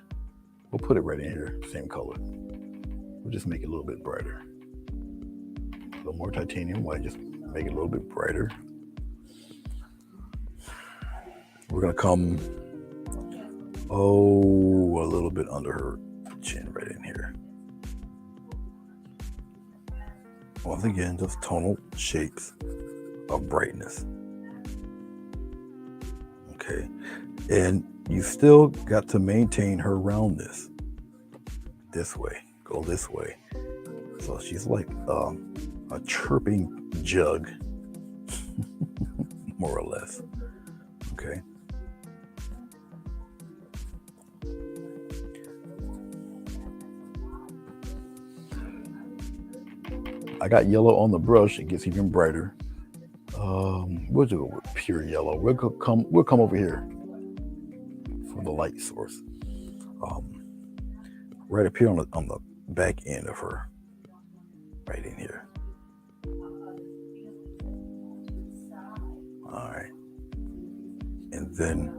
We'll put it right in here, same color. We'll just make it a little bit brighter. A little more titanium white, just make it a little bit brighter. We're gonna come, a little bit under her chin right in here. Once again, just tonal shapes of brightness. Okay, and you still got to maintain her roundness. This way, go this way. So she's like a chirping jug, more or less. Okay. I got yellow on the brush. It gets even brighter. We'll do it with pure yellow. We'll come over here for the light source. Right up here on the back end of her, right in here. All right, and then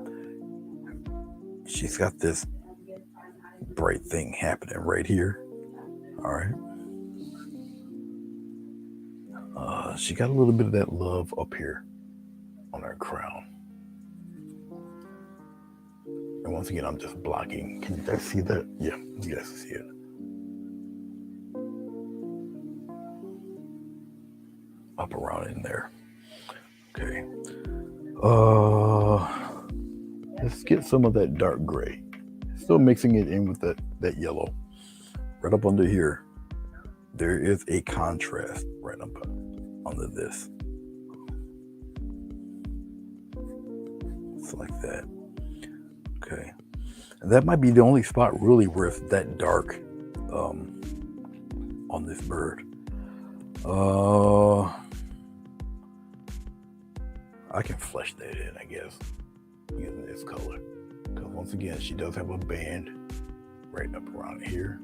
she's got this bright thing happening right here. All right. She got a little bit of that love up here on her crown. And once again, I'm just blocking. Can you guys see that? Yeah, you guys see it. Up around in there. Okay. Let's get some of that dark gray. Still mixing it in with that yellow. Right up under here, there is a contrast right up under this. It's like that. Okay. And that might be the only spot really where it's that dark on this bird. I can flesh that in, I guess, using this color. Because once again, she does have a band right up around here.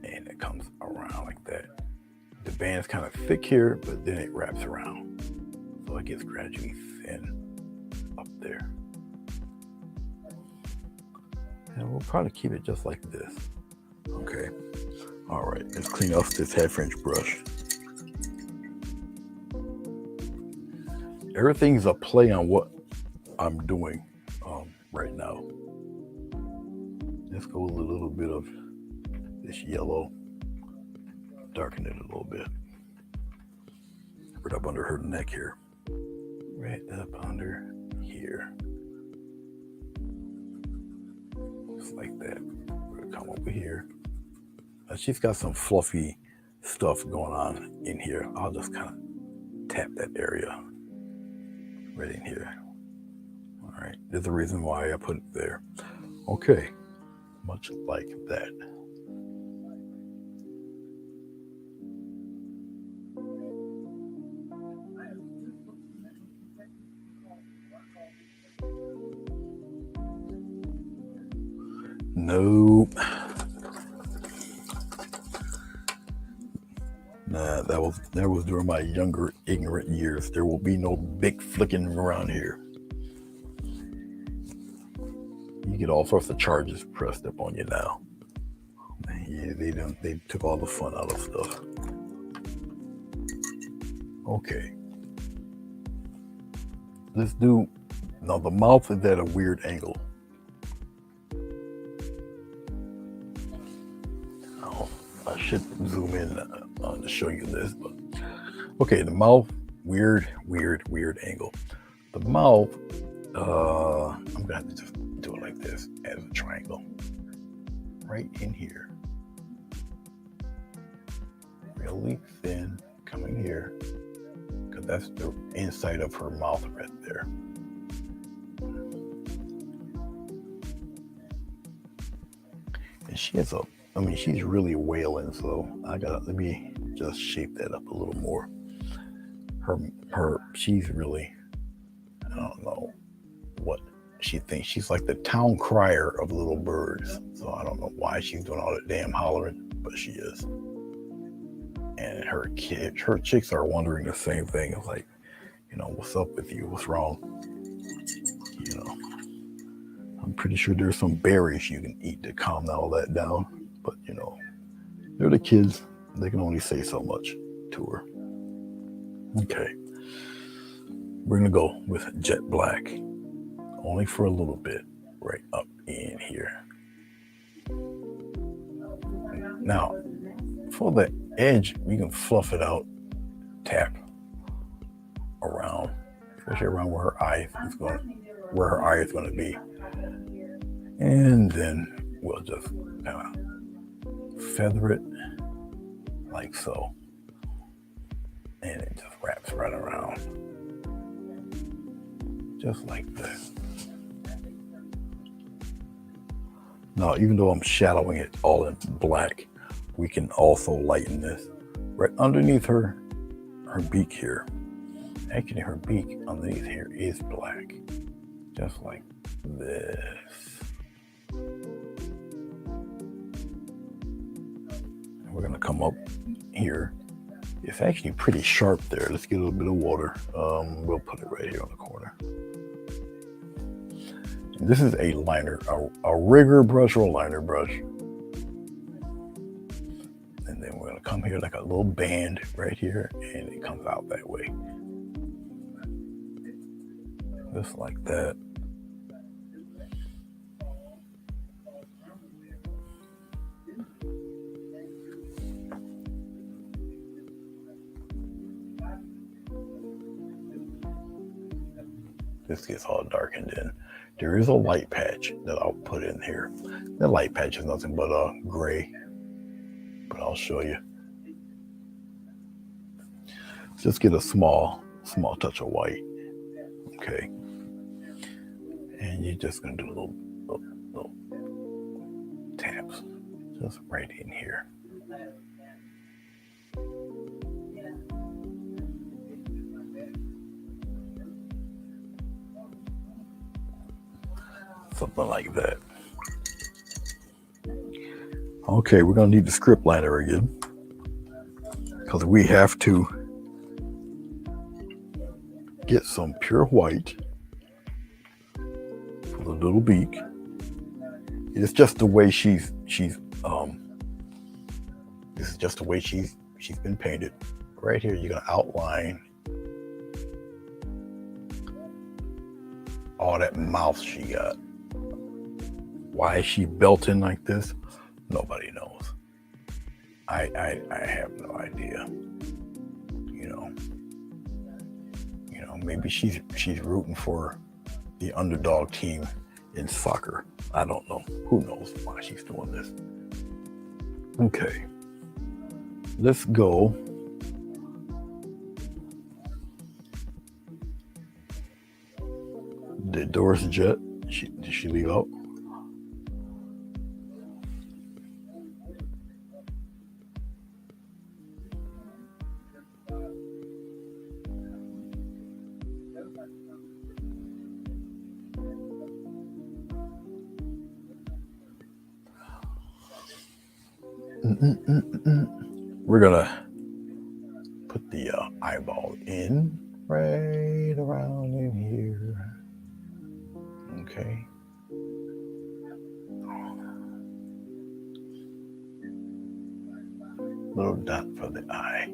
And it comes around like that. The band's kind of thick here, but then it wraps around. So it gets gradually thin up there. And we'll probably keep it just like this. Okay. All right, let's clean off this half French brush. Everything's a play on what I'm doing right now. Let's go with a little bit of this yellow, darken it a little bit. Right up under her neck here. Right up under here. Just like that. We're gonna come over here. Now she's got some fluffy stuff going on in here. I'll just kind of tap that area right in here. All right, there's a reason why I put it there. Okay, much like that. Nope. Nah, that was during my younger, ignorant years. There will be no big flicking around here. You get all sorts of charges pressed up on you now. Yeah, they took all the fun out of stuff. Okay. Let's do, now the mouth is at a weird angle. Oh, I should zoom in to show you this, but okay, the mouth, weird angle. The mouth, I'm gonna have to just do it like this as a triangle. Right in here. Really thin coming here, because that's the inside of her mouth right there. And she has she's really wailing, so let me just shape that up a little more. She's really, I don't know what she thinks. She's like the town crier of little birds. So I don't know why she's doing all that damn hollering, but she is. And her chicks are wondering the same thing. It's like, what's up with you? What's wrong? I'm pretty sure there's some berries you can eat to calm all that down. But, they're the kids. They can only say so much to her. Okay. We're going to go with jet black. Only for a little bit. Right up in here. Now, for the edge, we can fluff it out. Tap around. Especially around where her eye is going to be. And then we'll just kind of feather it like so. And it just wraps right around. Just like this. Now, even though I'm shadowing it all in black, we can also lighten this right underneath her beak here. Actually, her beak underneath here is black. Just like this. We're gonna come up here. It's actually pretty sharp there. Let's get a little bit of water. We'll put it right here on the corner. And this is a liner, a rigger brush or a liner brush. And then we're gonna come here like a little band right here, and it comes out that way. Just like that. this gets all darkened in. There is a light patch that I'll put in here. That light patch is nothing but gray, but I'll show you. Just get a small touch of white. Okay. And you're just gonna do little taps, just right in here. Something like that. Okay, we're gonna need the script liner again, because we have to get some pure white for the little beak. It's just the way she's this is just the way she's been painted. Right here, you're gonna outline all that mouth she got. Why is she belting like this? Nobody knows. I have no idea. You know, maybe she's rooting for the underdog team in soccer. I don't know. Who knows why she's doing this? Okay. Let's go. Did Doris Jet? Did she leave out? We're gonna put the eyeball in right around in here. Okay. Little dot for the eye.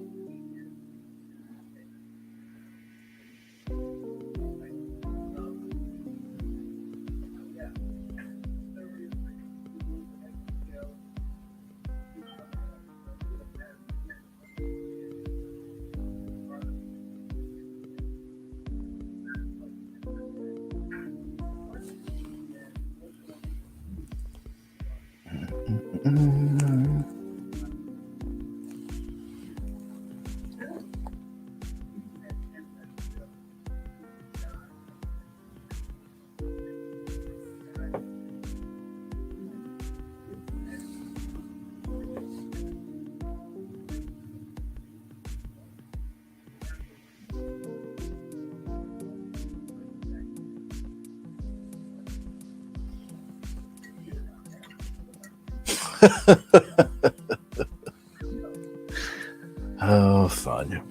Oh, Sonia.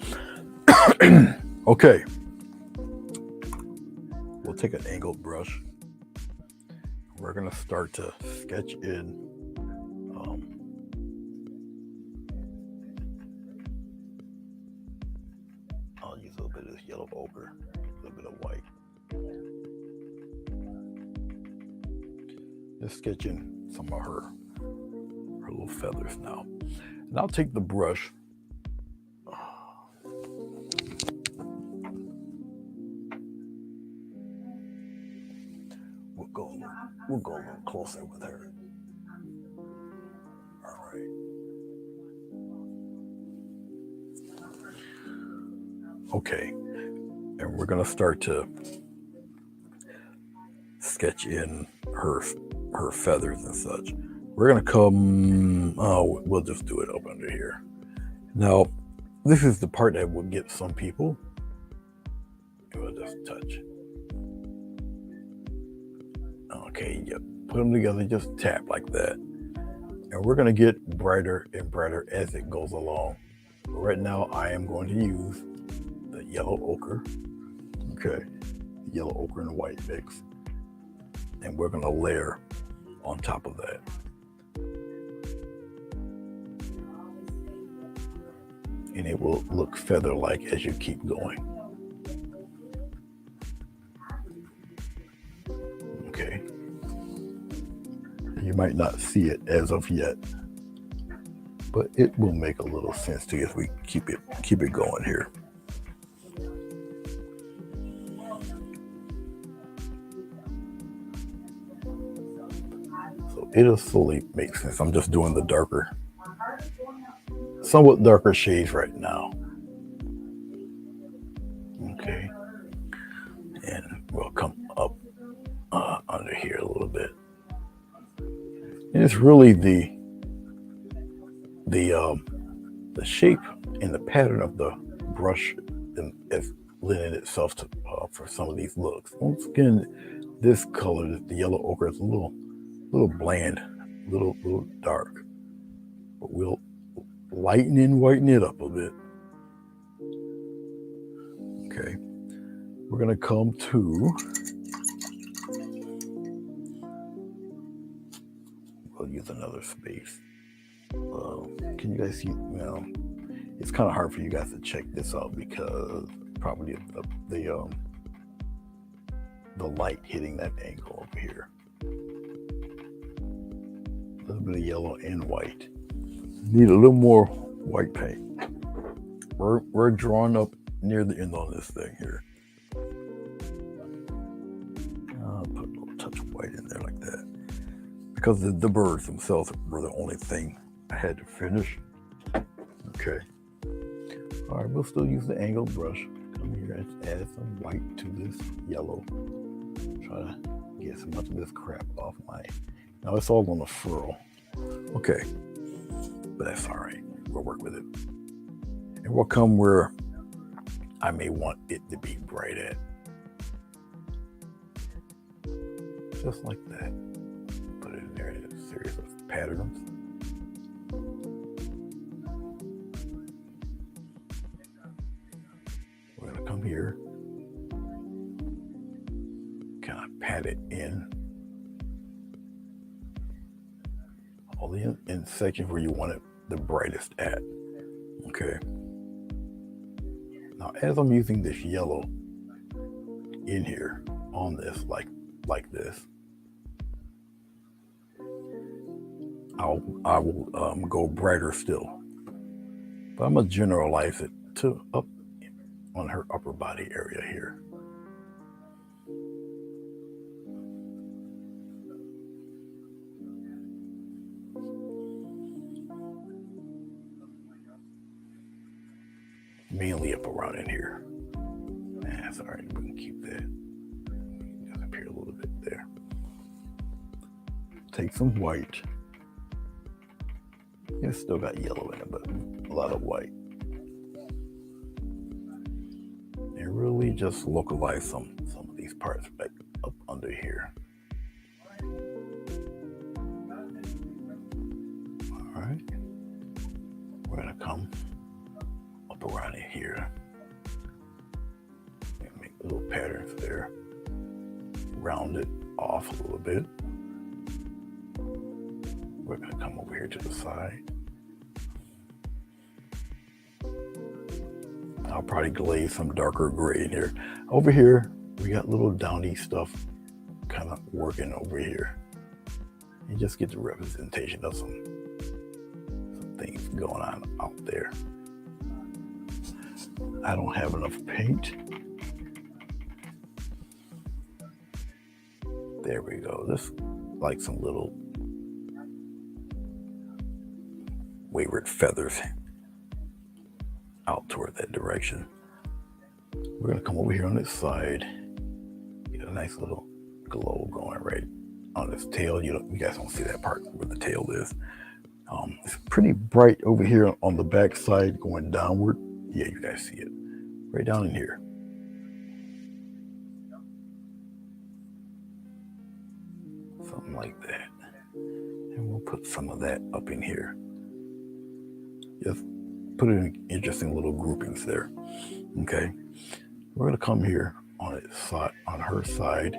Okay. We'll take an angled brush. We're going to start to sketch in I'll use a little bit of this yellow ochre, a little bit of white. Just sketching some of her little feathers now. And I'll take the brush. We'll go a little closer with her. All right. Okay. And we're going to start to sketch in her feathers and such. We're going to come, we'll just do it up under here. Now, this is the part that will get some people. We'll just touch. Okay, yep. Put them together, just tap like that. And we're going to get brighter and brighter as it goes along. Right now, I am going to use the yellow ochre. Okay, yellow ochre and white mix. And we're going to layer on top of that. And it will look feather-like as you keep going. Okay. You might not see it as of yet, but it will make a little sense to you as we keep it going here. it'll slowly make sense. I'm just doing the somewhat darker shades right now. Okay, and we'll come up under here a little bit. And it's really the shape and the pattern of the brush as lending itself to for some of these looks. Once again, this color, the yellow ochre, is a little bland, little dark, but we'll whiten it up a bit. Okay, we're gonna come to. We'll use another space. Can you guys see? It's kind of hard for you guys to check this out because probably the light hitting that angle over here. A little bit of yellow and white. Need a little more white paint. We're drawing up near the end on this thing here. I'll put a little touch of white in there like that because the birds themselves were the only thing I had to finish. Okay. All right, we'll still use the angled brush. Come here and add some white to this yellow. Try to get as much of this crap off my. Now it's all on a furl. Okay, but that's all right. We'll work with it. And we'll come where I may want it to be bright at. Just like that. Put it in there in a series of patterns. We're gonna come here, kind of pat it in. All the in sections where you want it the brightest at. Okay. Now, as I'm using this yellow in here on this, like this, I will go brighter still. But I'm gonna generalize it to up on her upper body area here. Mainly up around in here. That's all right, we can keep that. Just up here a little bit there. Take some white. It's still got yellow in it, but a lot of white. And really just localize some of these parts right up under here. All right. We're gonna come up around in here and make little patterns there. Round it off a little bit. We're gonna come over here to the side. I'll probably glaze some darker gray in here. Over here, we got little downy stuff kind of working over here. You just get the representation of some things going on out there. I don't have enough paint. There we go. This like some little wayward feathers out toward that direction. We're gonna come over here on this side, get a nice little glow going right on this tail. You guys don't see that part where the tail is. It's pretty bright over here on the back side going downward. Yeah, you guys see it right down in here. Something like that. And we'll put some of that up in here. Just put it in interesting little groupings there. Okay. We're gonna come here on its side, on her side.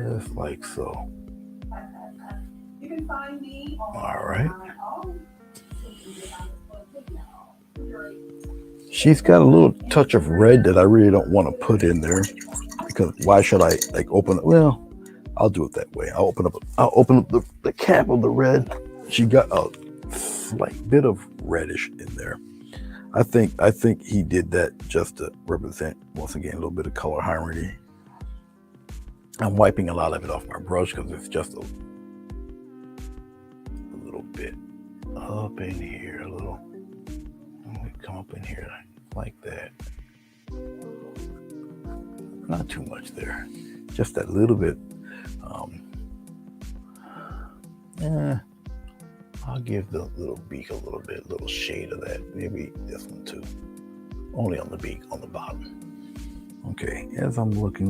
Just like so. All right. She's got a little touch of red that I really don't want to put in there because why should I open it? Well, I'll do it that way. I'll open up the cap of the red. She got a slight bit of reddish in there. I think he did that just to represent, once again, a little bit of color harmony. I'm wiping a lot of it off my brush because it's just a little bit up in here, a little. Come up in here like that. Not too much there, just that little bit. I'll give the little beak a little shade of that. Maybe this one too. Only on the beak, on the bottom. Okay, as I'm looking.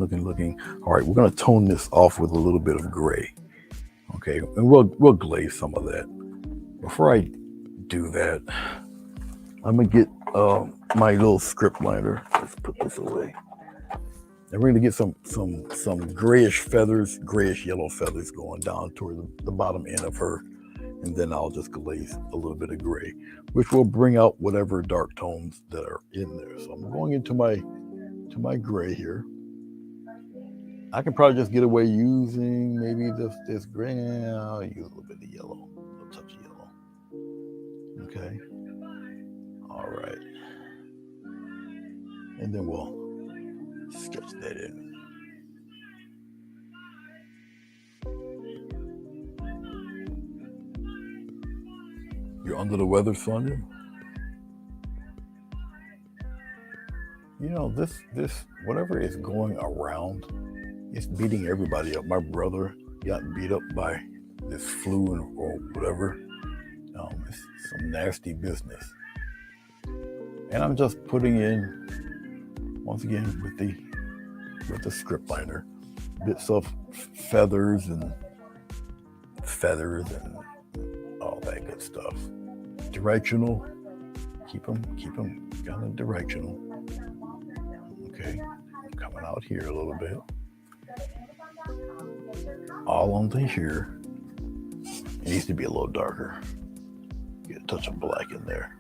All right, we're gonna tone this off with a little bit of gray. Okay, and we'll glaze some of that. Before I do that, I'm gonna get my little script liner. Let's put this away. And we're gonna get some grayish feathers, grayish yellow feathers going down toward the bottom end of her. And then I'll just glaze a little bit of gray, which will bring out whatever dark tones that are in there. So I'm going into my gray here. I can probably just get away using maybe this gray. I'll use a little bit of yellow, a little touch of yellow. Okay. All right. And then we'll sketch that in. You're under the weather, Sonia? You know, this whatever is going around, it's beating everybody up. My brother got beat up by this flu or whatever. It's some nasty business. And I'm just putting in, once again, with the script liner, bits of feathers and all that good stuff. Directional, keep them kind of directional. Okay, I'm coming out here a little bit. All on the here. It needs to be a little darker. Get a touch of black in there.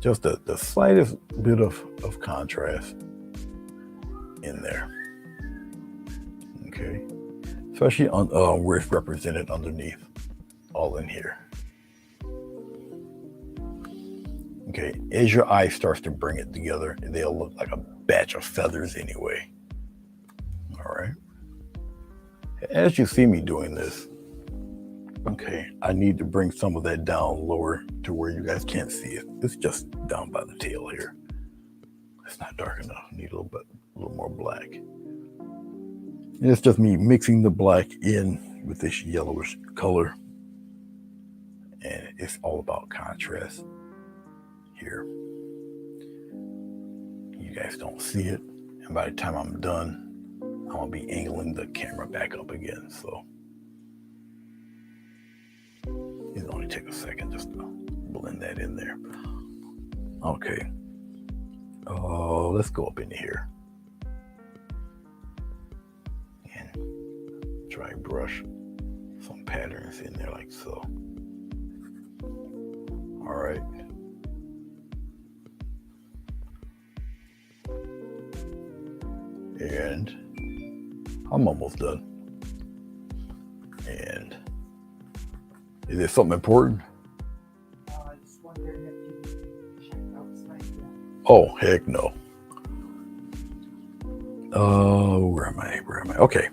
Just the slightest bit of contrast in there. Okay, especially on where it's represented underneath, all in here. Okay, as your eye starts to bring it together, they'll look like a batch of feathers anyway. All right. As you see me doing this, okay, I need to bring some of that down lower to where you guys can't see it. It's just down by the tail here. It's not dark enough. I need a little more black. And it's just me mixing the black in with this yellowish color. And it's all about contrast here. You guys don't see it. And by the time I'm done, I'm gonna be angling the camera back up again. So it'll only take a second just to blend that in there. Okay. Oh, let's go up in here and try and brush some patterns in there like so. All right. And I'm almost done. And is there something important? I just wondered if you checked out Skype yet. Oh, heck no. Where am I? Okay.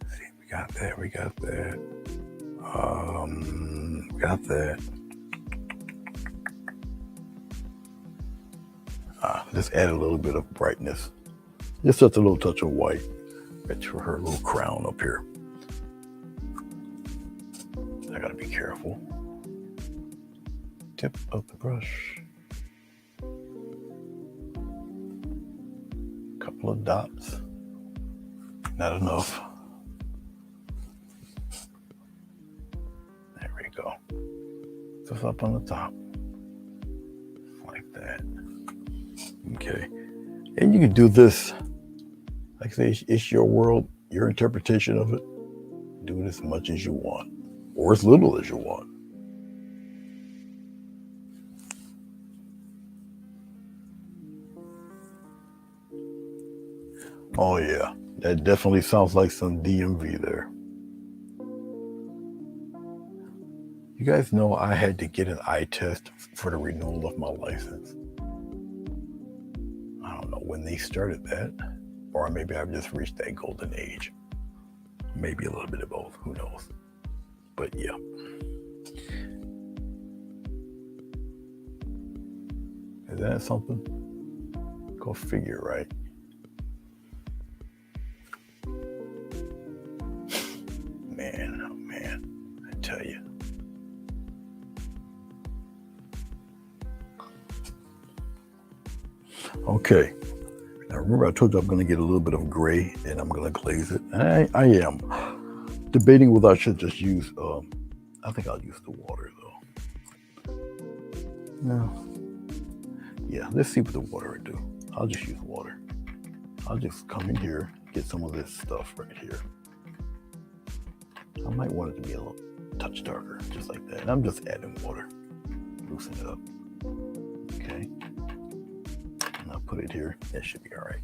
Let's see, we got that. Got that. Let's add a little bit of brightness. Just a little touch of white. That's for her little crown up here. I gotta be careful. Tip of the brush. Couple of dots. Not enough. There we go. Just up on the top. Like that. Okay. And you can do this. Like I say, it's your world, your interpretation of it. Do it as much as you want, or as little as you want. Oh yeah, that definitely sounds like some DMV there. You guys know I had to get an eye test for the renewal of my license. I don't know when they started that, or maybe I've just reached that golden age. Maybe a little bit of both, who knows? But yeah. Is that something? Go figure, right? Man, oh man, I tell you. Okay. Now remember I told you I'm going to get a little bit of gray and I'm going to glaze it. And I am debating whether I should just use, I think I'll use the water though. No. Yeah, let's see what the water will do. I'll just use water. I'll just come in here, get some of this stuff right here. I might want it to be a little touch darker, just like that. And I'm just adding water, loosen it up. Okay. And I'll put it here. That should be all right.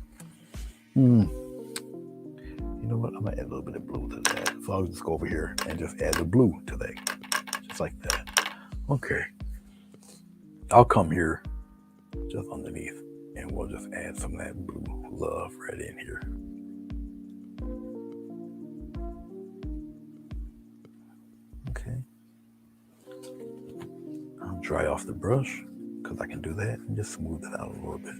You know what? I'm gonna add a little bit of blue to that. So I'll just go over here and just add the blue to that, just like that. Okay. I'll come here just underneath and we'll just add some of that blue love right in here. Okay. I'll dry off the brush because I can do that and just smooth it out a little bit.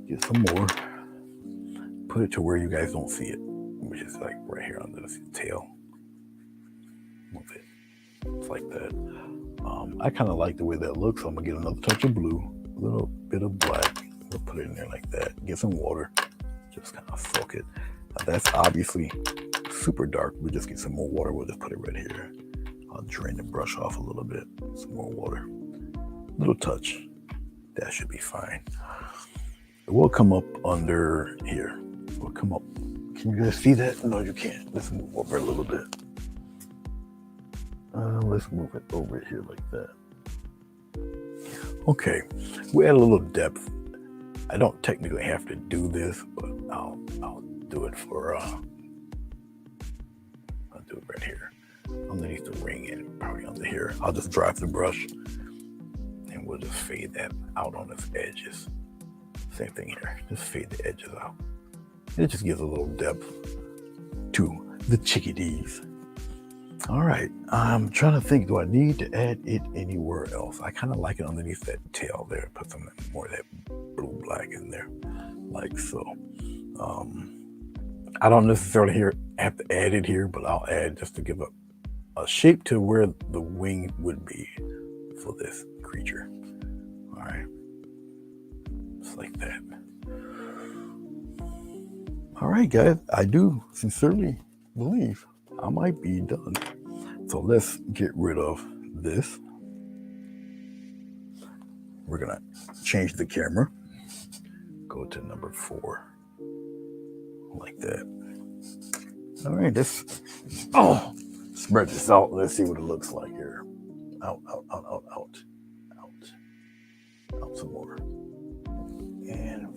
Get some more. Put it to where you guys don't see it, which is like right here under the tail. Move it. It's like that. I kind of like the way that looks, so I'm gonna get another touch of blue, a little bit of black. We'll put it in there like that. Get some water, just kind of soak it. That's obviously super dark. We'll just get some more water. We'll just put it right here. I'll drain the brush off a little bit. Some more water, little touch. That should be fine. We'll come up under here. We'll come up. Can you guys see that? No, you can't. Let's move over a little bit. Let's move it over here like that. Okay, we add a little depth. I don't technically have to do this, but I'll do it for I'll do it right here underneath the ring and probably under here. I'll just drive the brush and we'll just fade that out on its edges. Same thing here. Just fade the edges out. It just gives a little depth to the chickadees. All right, I'm trying to think, do I need to add it anywhere else? I kind of like it underneath that tail there. Put some more of that blue black in there, like so. I don't necessarily have to add it here, but I'll add just to give a shape to where the wing would be for this creature. All right, just like that. All right, guys, I do sincerely believe I might be done. So let's get rid of this. We're gonna change the camera. Go to number 4, like that. All right, let's spread this out. Let's see what it looks like here. Out some more. And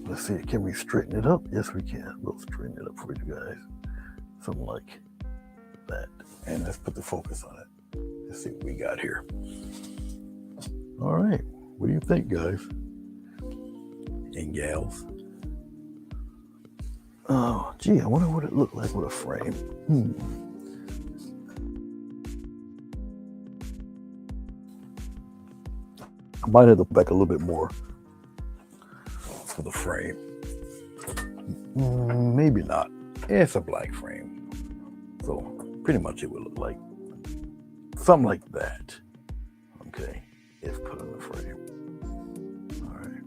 let's see, can we straighten it up? Yes, we can. We'll straighten it up for you guys. Something like that. And let's put the focus on it. Let's see what we got here. All right, what do you think, guys and gals? Oh, gee, I wonder what it looked like with a frame. I might have to back a little bit more for the frame. Maybe not. It's a black frame, so pretty much it would look like something like that. Okay, if put in the frame. All right.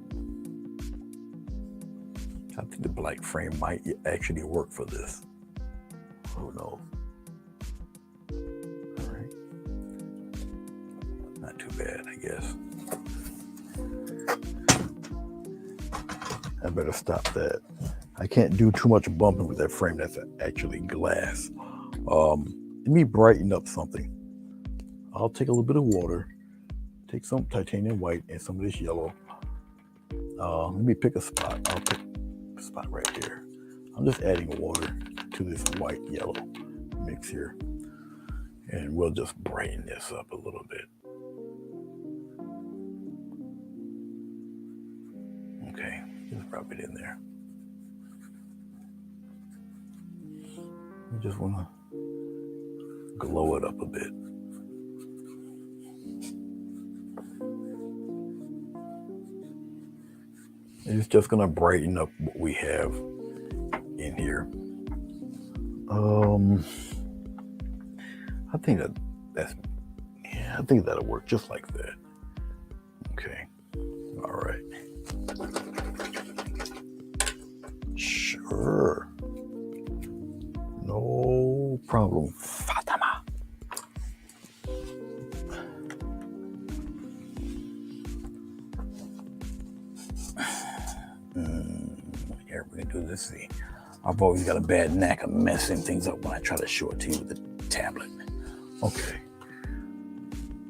I think the black frame might actually work for this. Who knows? All right. Not too bad, I guess. I better stop that. I can't do too much bumping with that frame. That's actually glass. Let me brighten up something. I'll take a little bit of water, take some titanium white and some of this yellow. Let me pick a spot. I'll pick a spot right here. I'm just adding water to this white yellow mix here. And we'll just brighten this up a little bit. Okay, just rub it in there. You just want to glow it up a bit. It's just going to brighten up what we have in here. I think I think that'll work just like that. Okay. All right. Sure. No problem, Fatima. Here we can do this. See, I've always got a bad knack of messing things up when I try to show it to you with the tablet. Okay.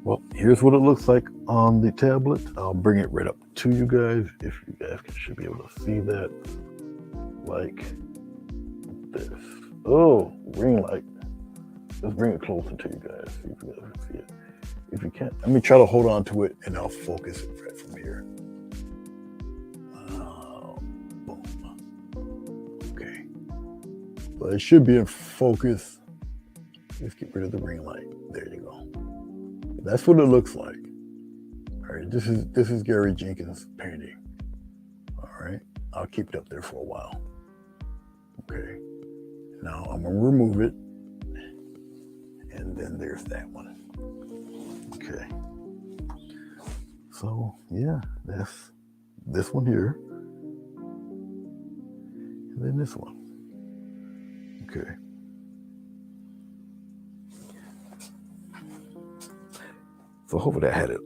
Well, here's what it looks like on the tablet. I'll bring it right up to you guys. If you guys should be able to see that, like this. Oh, ring light. Let's bring it closer to you guys. See if you guys can see it. If you can't, let me try to hold on to it and I'll focus it right from here. Boom. Okay. Well, it should be in focus. Let's get rid of the ring light. There you go. That's what it looks like. All right, this is Gary Jenkins' painting. All right, I'll keep it up there for a while. Okay, now I'm gonna remove it, and then there's that one. Okay, so yeah, that's this one here, and then this one. Okay. So hopefully I had it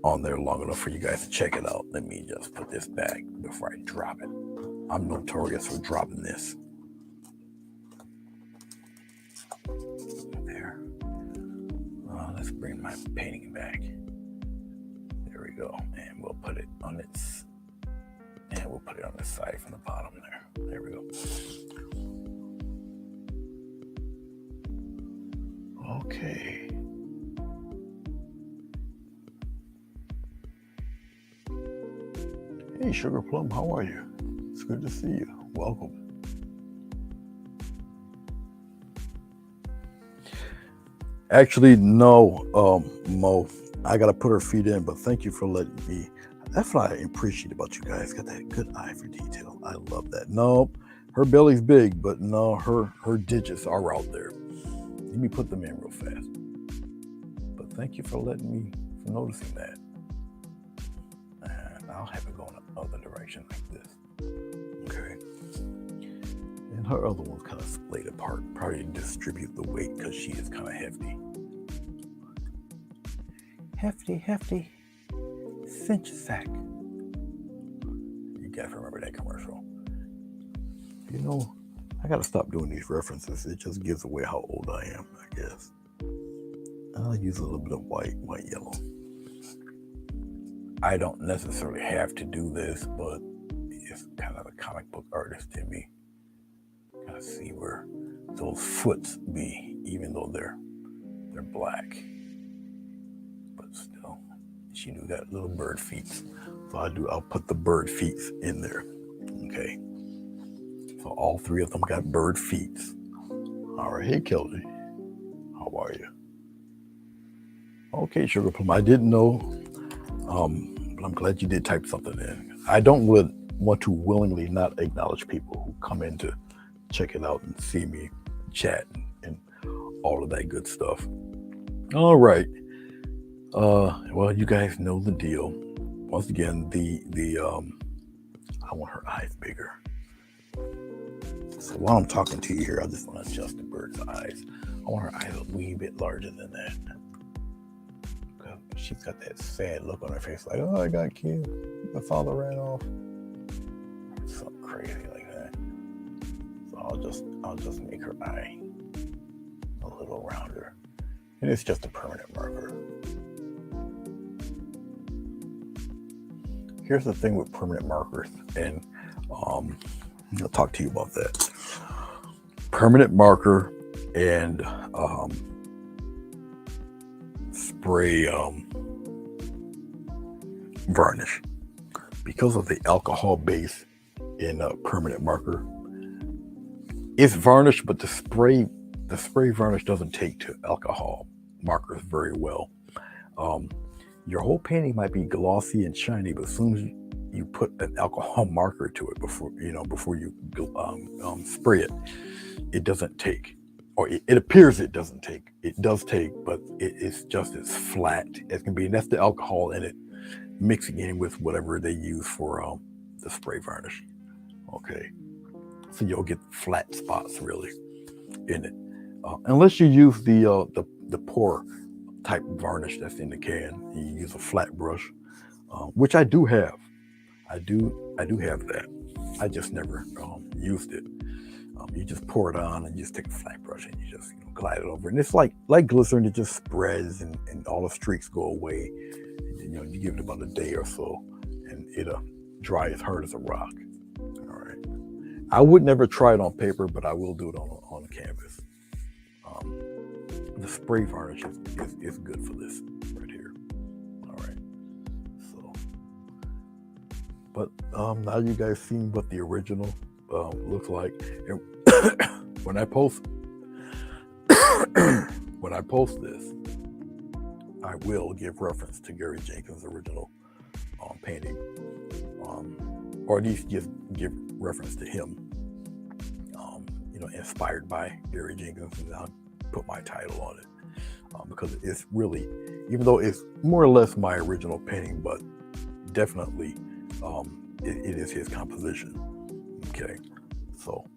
on there long enough for you guys to check it out. Let me just put this back before I drop it. I'm notorious for dropping this. There. Let's bring my painting back. There we go. And we'll put it on its, and we'll put it on the side from the bottom there. There we go. Okay. Hey, Sugar Plum, how are you? It's good to see you. Welcome. Actually, no, Mo, I gotta put her feet in, but thank you for letting me. That's what I appreciate about you guys. Got that good eye for detail. I love that. No, her belly's big, but no, her digits are out there. Let me put them in real fast. But thank you for letting me, for noticing that. And I'll have it going the other direction like this. Okay. And her other one's kind of splayed apart. Probably to distribute the weight because she is kind of hefty. Hefty. Cinch sack. You guys remember that commercial? You know, I gotta stop doing these references. It just gives away how old I am, I guess. I'll use a little bit of white yellow. I don't necessarily have to do this, but it's kind of a comic book artist in me. Kind of see where those foots be, even though they're black. But still, she do got little bird feet. So I'll put the bird feet in there. Okay. So all three of them got bird feet. All right, hey Kelly, how are you? Okay, Sugar Plum, I didn't know, but I'm glad you did type something in. I don't want to willingly not acknowledge people who come in to check it out and see me chat and all of that good stuff. All right. Well, you guys know the deal. Once again, I want her eyes bigger. So while I'm talking to you here, I just want to adjust the bird's eyes. I want her eyes a wee bit larger than that. Because she's got that sad look on her face, like, oh, I got killed. My father ran off. Something crazy like that. So I'll just make her eye a little rounder. And it's just a permanent marker. Here's the thing with permanent markers, and I'll talk to you about that. Permanent marker and spray varnish. Because of the alcohol base in a permanent marker, it's varnish, but the spray varnish doesn't take to alcohol markers very well. Your whole painting might be glossy and shiny, but as soon as you put an alcohol marker to it before you spray it, it doesn't take, or it appears it doesn't take. It does take, but it's just as flat as can be, and that's the alcohol in it mixing in with whatever they use for the spray varnish. Okay, so you'll get flat spots really in it, unless you use the pour type varnish that's in the can. You use a flat brush, which I do have. I do have that. I just never used it. You just pour it on and you just take a flat brush and you just glide it over, and it's like glycerin. It just spreads and all the streaks go away. You give it about a day or so, and it'll dry as hard as a rock. All right. I would never try it on paper, but I will do it on canvas. The spray varnish is good for this right here. All right. So, but now you guys seen what the original looks like. And when I post this, I will give reference to Gary Jenkins' original painting, or at least just give reference to him. Inspired by Gary Jenkins, and I'll put my title on it because it's really, even though it's more or less my original painting, but definitely it is his composition. Okay, so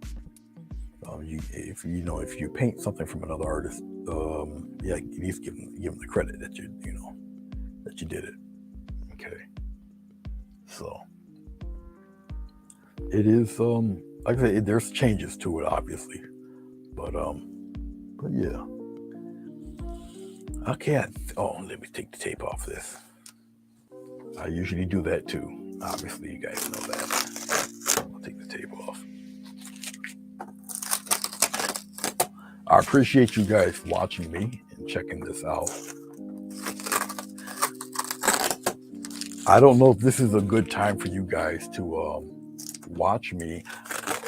if you paint something from another artist, at least give them the credit that you did it. Okay, so it is like I said, there's changes to it, obviously, but yeah. Okay, let me take the tape off this. I usually do that too. Obviously, you guys know that. I'll take the tape off. I appreciate you guys watching me and checking this out. I don't know if this is a good time for you guys to watch me.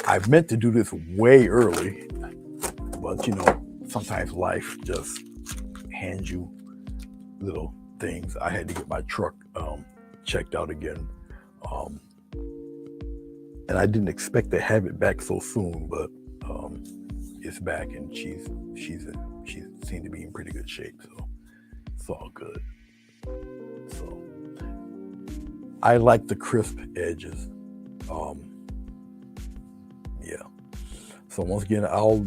I meant to do this way early, but sometimes life just hands you little things. I had to get my truck checked out again, and I didn't expect to have it back so soon, but it's back, and she seemed to be in pretty good shape, so it's all good. So I like the crisp edges. Yeah. So once again, I'll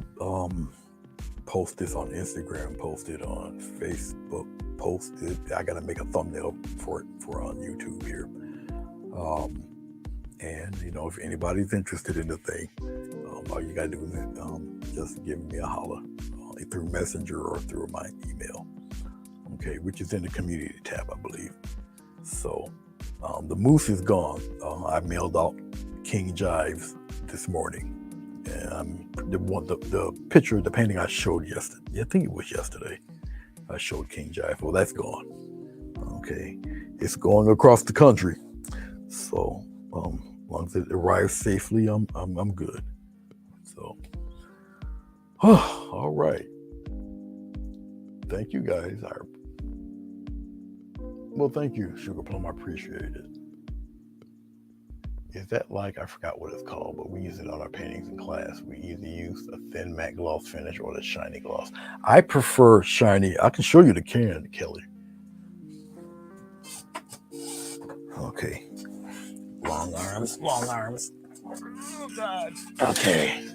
post this on Instagram, post it on Facebook, post it. I gotta make a thumbnail for it on YouTube here. And if anybody's interested in the thing, all you gotta do is just give me a holler through Messenger or through my email. Okay, which is in the community tab, I believe. So the moose is gone. I mailed out King Jives this morning, and the picture, the painting I showed yesterday, I think it was yesterday, I showed King Jive. Well, that's gone. Okay, it's going across the country, so as long as it arrives safely, I'm good. So all right, thank you guys. Well, thank you, Sugar Plum. I appreciate it. Is that I forgot what it's called, but we use it on our paintings in class. We either use a thin matte gloss finish or the shiny gloss. I prefer shiny. I can show you the can, Kelly. Okay. Long arms. Oh, God. Okay.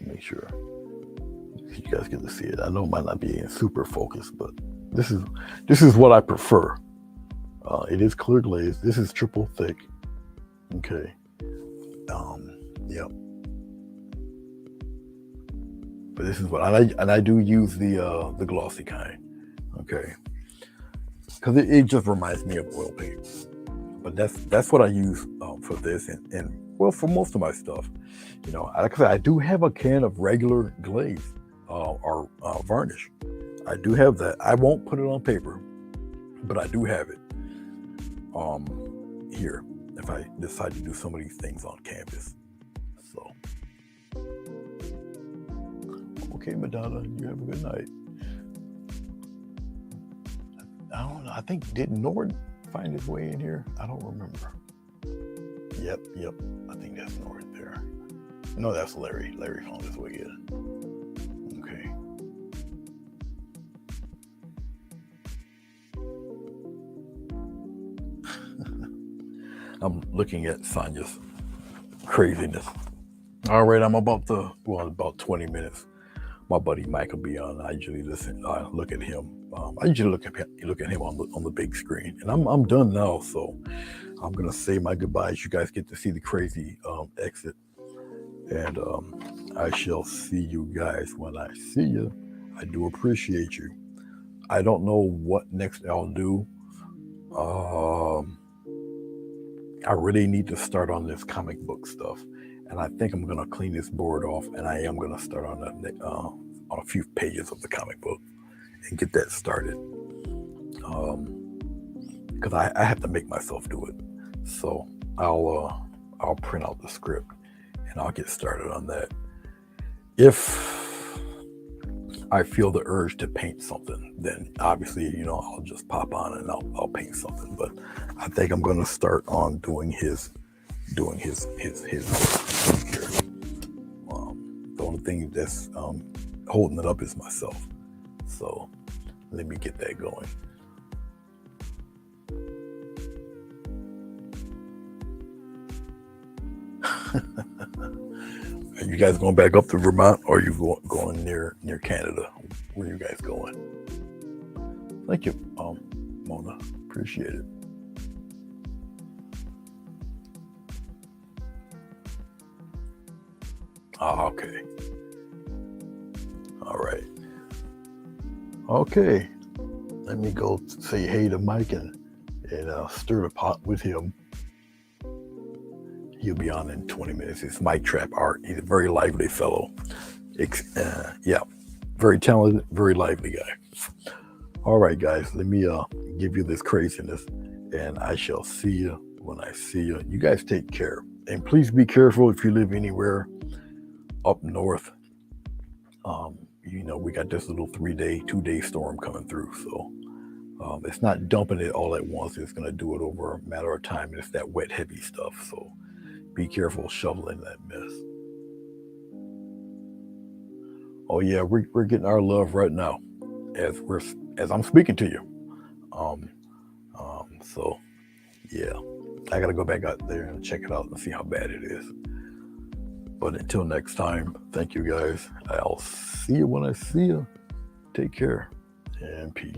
Make sure you guys get to see it. I know it might not be in super focus, but this is what I prefer. It is clear glaze. This is triple thick. Okay. Yep. But this is what I do use the glossy kind. Okay. Because it just reminds me of oil paint. But that's what I use for this and for most of my stuff. Like I said, I do have a can of regular glaze or varnish. I do have that. I won't put it on paper, but I do have it here if I decide to do some of these things on canvas. So, okay, Madonna, you have a good night. I don't know. I think, did Nord find his way in here? I don't remember. Yep. I think that's Nord there. No, that's Larry. Larry found his way in. Okay. I'm looking at Sonia's craziness. All right, I'm about 20 minutes. My buddy Mike will be on. I usually look at him. I usually look at him on the big screen, and I'm done now. So I'm gonna say my goodbyes. You guys get to see the crazy exit, and I shall see you guys when I see you. I do appreciate you. I don't know what next I'll do. I really need to start on this comic book stuff, and I think I'm gonna clean this board off, and I am gonna start on a few pages of the comic book and get that started. Because I have to make myself do it. So I'll print out the script and I'll get started on that. If I feel the urge to paint something, then obviously, I'll just pop on and I'll paint something. But I think I'm going to start on doing his work here. The only thing that's holding it up is myself. So let me get that going. Are you guys going back up to Vermont, or are you going near Canada? Where are you guys going? Thank you, Mona. Appreciate it. Okay. All right. Okay. Let me go say hey to Mike and stir the pot with him. He'll be on in 20 minutes. It's Mike Trap Art. He's a very lively fellow. Very talented, very lively guy. All right, guys, let me give you this craziness, and I shall see you when I see you. You guys take care. And please be careful if you live anywhere up north. We got this little 2-day storm coming through. So it's not dumping it all at once. It's going to do it over a matter of time. And it's that wet, heavy stuff. So be careful shoveling that mess. Oh yeah, we're getting our love right now as I'm speaking to you. So yeah, I gotta go back out there and check it out and see how bad it is. But until next time, thank you guys. I'll see you when I see you. Take care and peace.